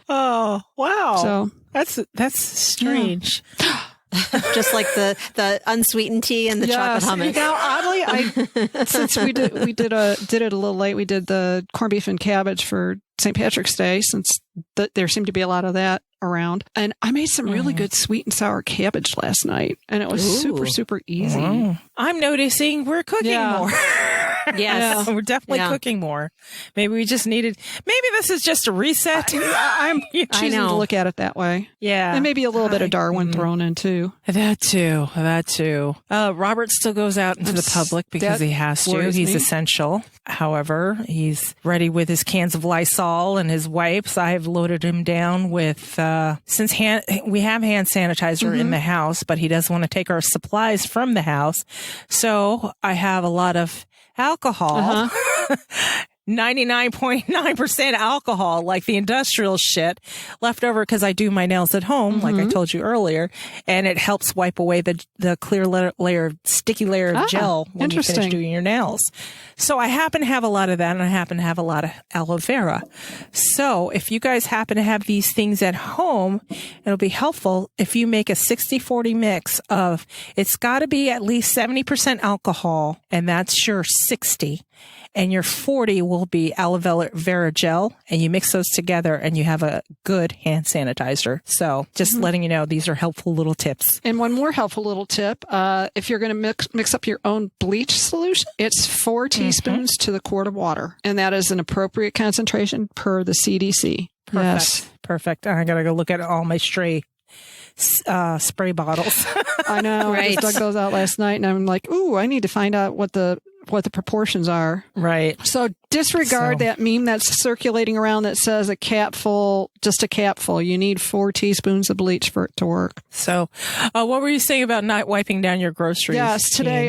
Oh, wow. So That's strange. Just like the unsweetened tea and the chocolate hummus. Now, oddly, since we did it a little late, we did the corned beef and cabbage for St. Patrick's Day, since there seemed to be a lot of that around. And I made some really good sweet and sour cabbage last night, and it was super, super easy. I'm noticing we're cooking more. Yes. We're definitely cooking more. Maybe we just maybe this is just a reset. I'm choosing to look at it that way. Yeah. And maybe a little bit of Darwin thrown in too. That too. Robert still goes out into the public because he has to. He's essential. However, he's ready with his cans of Lysol and his wipes. I have loaded him down with, since we have hand sanitizer in the house, but he doesn't want to take our supplies from the house. So I have a lot of alcohol, 99.9% alcohol, like the industrial shit left over because I do my nails at home, like I told you earlier, and it helps wipe away the clear sticky layer of gel when you finish doing your nails. So I happen to have a lot of that, and I happen to have a lot of aloe vera. So if you guys happen to have these things at home, it'll be helpful if you make a 60-40 mix of, it's got to be at least 70% alcohol, and that's your 60. And your 40 will be aloe vera gel, and you mix those together and you have a good hand sanitizer. So just letting you know, these are helpful little tips. And one more helpful little tip, if you're going to mix up your own bleach solution, it's 4 teaspoons to the quart of water. And that is an appropriate concentration per the CDC. Perfect. I got to go look at all my spray bottles. I know. Right. I just dug those out last night, and I'm like, ooh, I need to find out what the proportions are. Right. So disregard that meme that's circulating around that says just a capful. You need 4 teaspoons of bleach for it to work. So what were you saying about not wiping down your groceries? Yes. Today,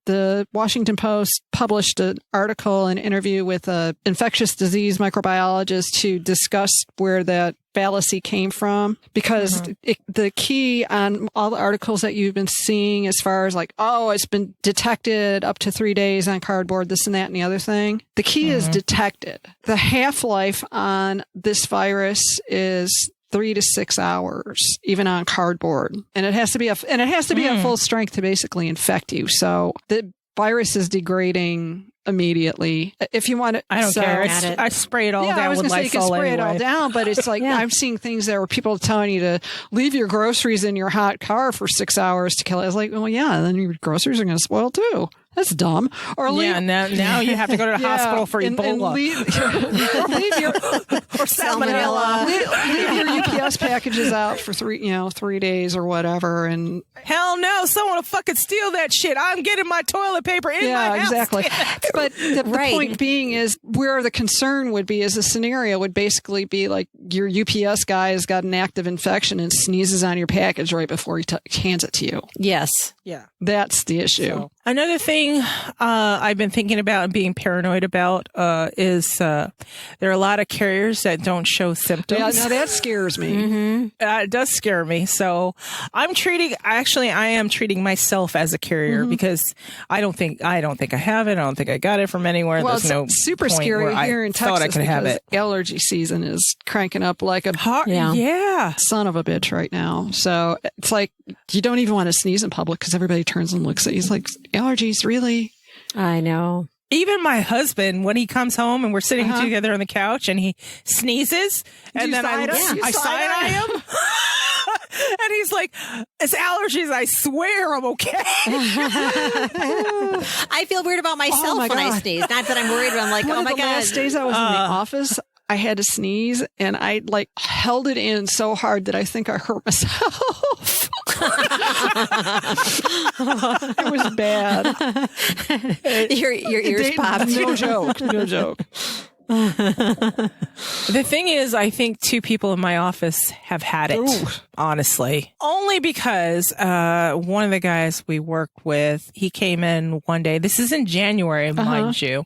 the Washington Post published an article, an interview with an infectious disease microbiologist to discuss where that fallacy came from, because the key on all the articles that you've been seeing as far as like, it's been detected up to 3 days on cardboard, this and that and the other thing. The key is detected. The half-life on this virus is 3 to 6 hours, even on cardboard. And it has to be at full strength to basically infect you. So the virus is degrading immediately. If you want to, I don't care. I spray it all down I was with going to say you can Lysol spray it all anyway. down, but it's like I'm seeing things there where people are telling you to leave your groceries in your hot car for 6 hours to kill it. It's like, well, yeah, then your groceries are going to spoil too. That's dumb. Or now you have to go to the hospital for Ebola. Or salmonella. Leave your UPS packages out for 3 days or whatever. And hell no, someone will fucking steal that shit. I'm getting my toilet paper in my house. Exactly. But the point being is where the concern would be is the scenario would basically be like your UPS guy has got an active infection and sneezes on your package right before he hands it to you. Yes. Yeah. That's the issue. So, another thing I've been thinking about and being paranoid about is there are a lot of carriers that don't show symptoms. Yeah, now that scares me. It does scare me. So I am treating myself as a carrier because I don't think I have it. I don't think I got it from anywhere. Well, There's no super point scary where here in Texas I could have it. Allergy season is cranking up like a son of a bitch right now. So it's like you don't even want to sneeze in public because everybody turns and looks at you. He's like, allergies, really? I know. Even my husband, when he comes home and we're sitting together on the couch and he sneezes, and then I side-eye him. And he's like, it's allergies. I swear I'm okay. I feel weird about myself my when I God. sneeze. Not that I'm worried, but I'm like, One oh of my the God. last days I was in the office, I had to sneeze, and I like held it in so hard that I think I hurt myself. It was bad. Your ears popped. No joke. No joke. The thing is, I think 2 people in my office have had it, Ooh. honestly. Only because one of the guys we work with, he came in one day. This is in January, mind you.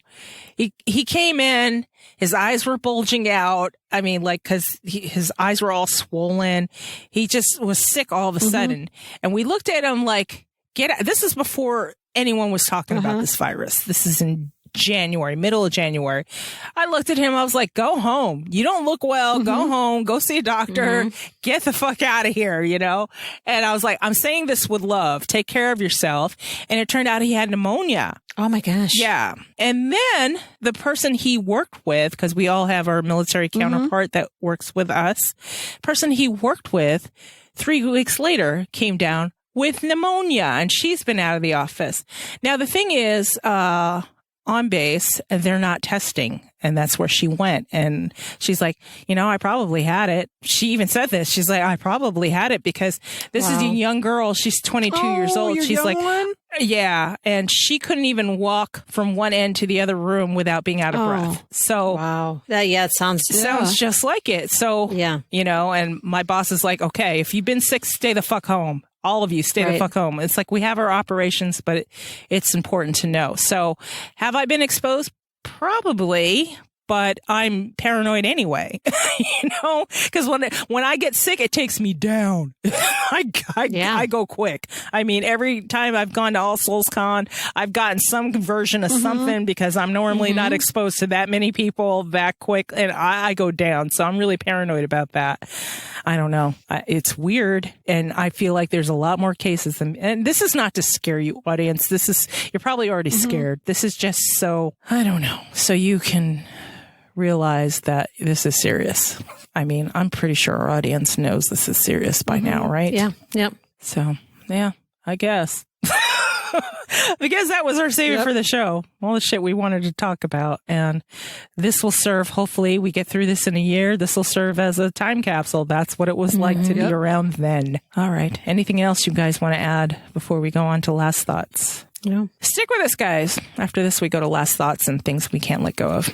He came in, his eyes were bulging out. I mean, like, because his eyes were all swollen. He just was sick all of a sudden. And we looked at him like, get out. This is before anyone was talking about this virus. This is in January, middle of January. I looked at him. I was like, go home. You don't look well. Go home. Go see a doctor. Get the fuck out of here, you know? And I was like, I'm saying this with love. Take care of yourself. And it turned out he had pneumonia. Oh my gosh. Yeah. And then the person he worked with, because we all have our military counterpart that works with us, person he worked with 3 weeks later came down with pneumonia, and she's been out of the office. Now, the thing is, on base, they're not testing. And that's where she went. And she's like, you know, I probably had it. She even said this. She's like, I probably had it because this is a young girl. She's 22 years old. Your She's young like, one? yeah. And she couldn't even walk from one end to the other room without being out of breath. So Wow. Yeah, it sounds. sounds just like it. So, Yeah. you know, and my boss is like, okay, if you've been sick, stay the fuck home. All of you stay the Right. fuck home. It's like we have our operations, but it's important to know. So have I been exposed? Probably. But I'm paranoid anyway, you know, because when I get sick, it takes me down. I go quick. I mean, every time I've gone to All Souls Con, I've gotten some version of something because I'm normally not exposed to that many people that quick, and I go down. So I'm really paranoid about that. I don't know. It's weird, and I feel like there's a lot more cases. And this is not to scare you, audience. You're probably already scared. This is just so, I don't know, so you can realize that this is serious. I mean, I'm pretty sure our audience knows this is serious by now, right? Yeah. Yep. So, yeah, I guess. I guess that was our savior for the show. All the shit we wanted to talk about. And this will serve, hopefully, we get through this in a year. This will serve as a time capsule. That's what it was like to be around then. All right. Anything else you guys want to add before we go on to last thoughts? No. Stick with us, guys. After this, we go to last thoughts and things we can't let go of.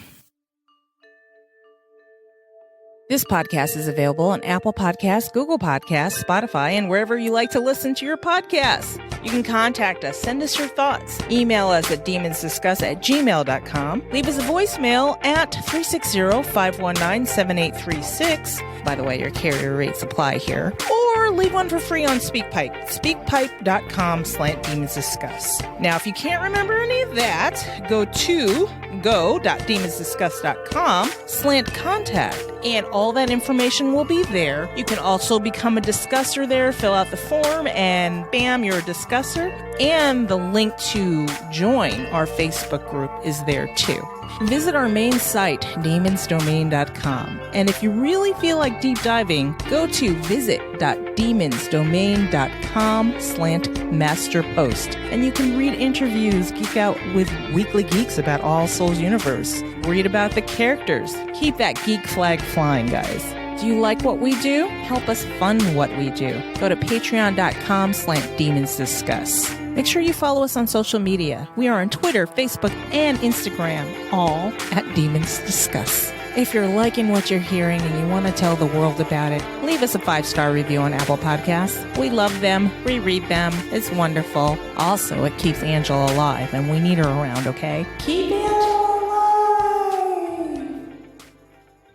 This podcast is available on Apple Podcasts, Google Podcasts, Spotify, and wherever you like to listen to your podcasts. You can contact us, send us your thoughts, email us at demonsdiscuss@gmail.com, leave us a voicemail at 360-519-7836. By the way, your carrier rates apply here. Or leave one for free on SpeakPipe, speakpipe.com/demonsdiscuss. Now, if you can't remember any of that, go to go.demonsdiscuss.com/contact, and all that information will be there. You can also become a discusser there, fill out the form, and bam, you're a discusser. And the link to join our Facebook group is there too. Visit our main site, demonsdomain.com. And if you really feel like deep diving, go to visit.demonsdomain.com/masterpost. And you can read interviews, geek out with Weekly Geeks about All Souls Universe, read about the characters. Keep that geek flag flying, guys. Do you like what we do? Help us fund what we do. Go to patreon.com/demonsdiscuss. Make sure you follow us on social media. We are on Twitter, Facebook, and Instagram, all at Demons Discuss. If you're liking what you're hearing and you want to tell the world about it, leave us a 5-star review on Apple Podcasts. We love them. We read them. It's wonderful. Also, it keeps Angela alive, and we need her around, okay? Keep Angela alive!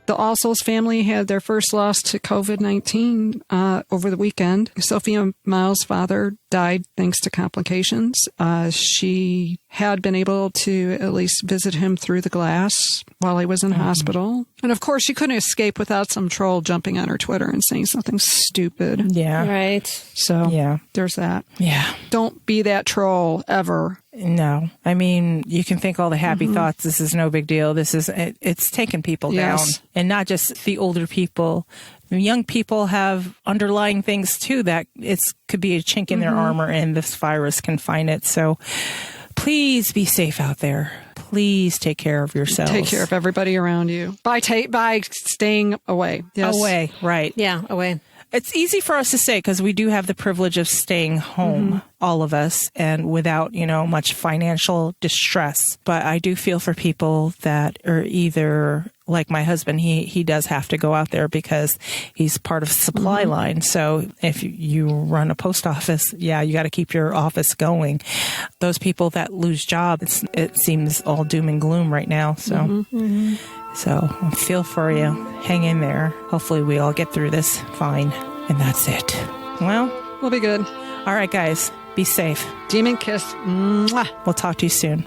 The All Souls family had their first loss to COVID-19 over the weekend. Sophia Miles' father died thanks to complications. She had been able to at least visit him through the glass while he was in hospital. And of course, she couldn't escape without some troll jumping on her Twitter and saying something stupid. Yeah. Right. So Yeah. there's that. Yeah. Don't be that troll ever. No. I mean, you can think all the happy thoughts. This is no big deal. It's taking people Yes. down. And not just the older people, young people have underlying things too that could be a chink in their armor, and this virus can find it. So please be safe out there. Please take care of yourselves. Take care of everybody around you by staying away. Yes. Away, right. Yeah, away. It's easy for us to say because we do have the privilege of staying home, all of us, and without, much financial distress. But I do feel for people that are either like my husband, he does have to go out there because he's part of the supply line. So if you run a post office, you got to keep your office going. Those people that lose jobs, it seems all doom and gloom right now. So. So I feel for you. Hang in there. Hopefully we all get through this fine. And that's it. Well, We'll be good. all right, guys. Be safe. Demon kiss. Mwah. We'll talk to you soon.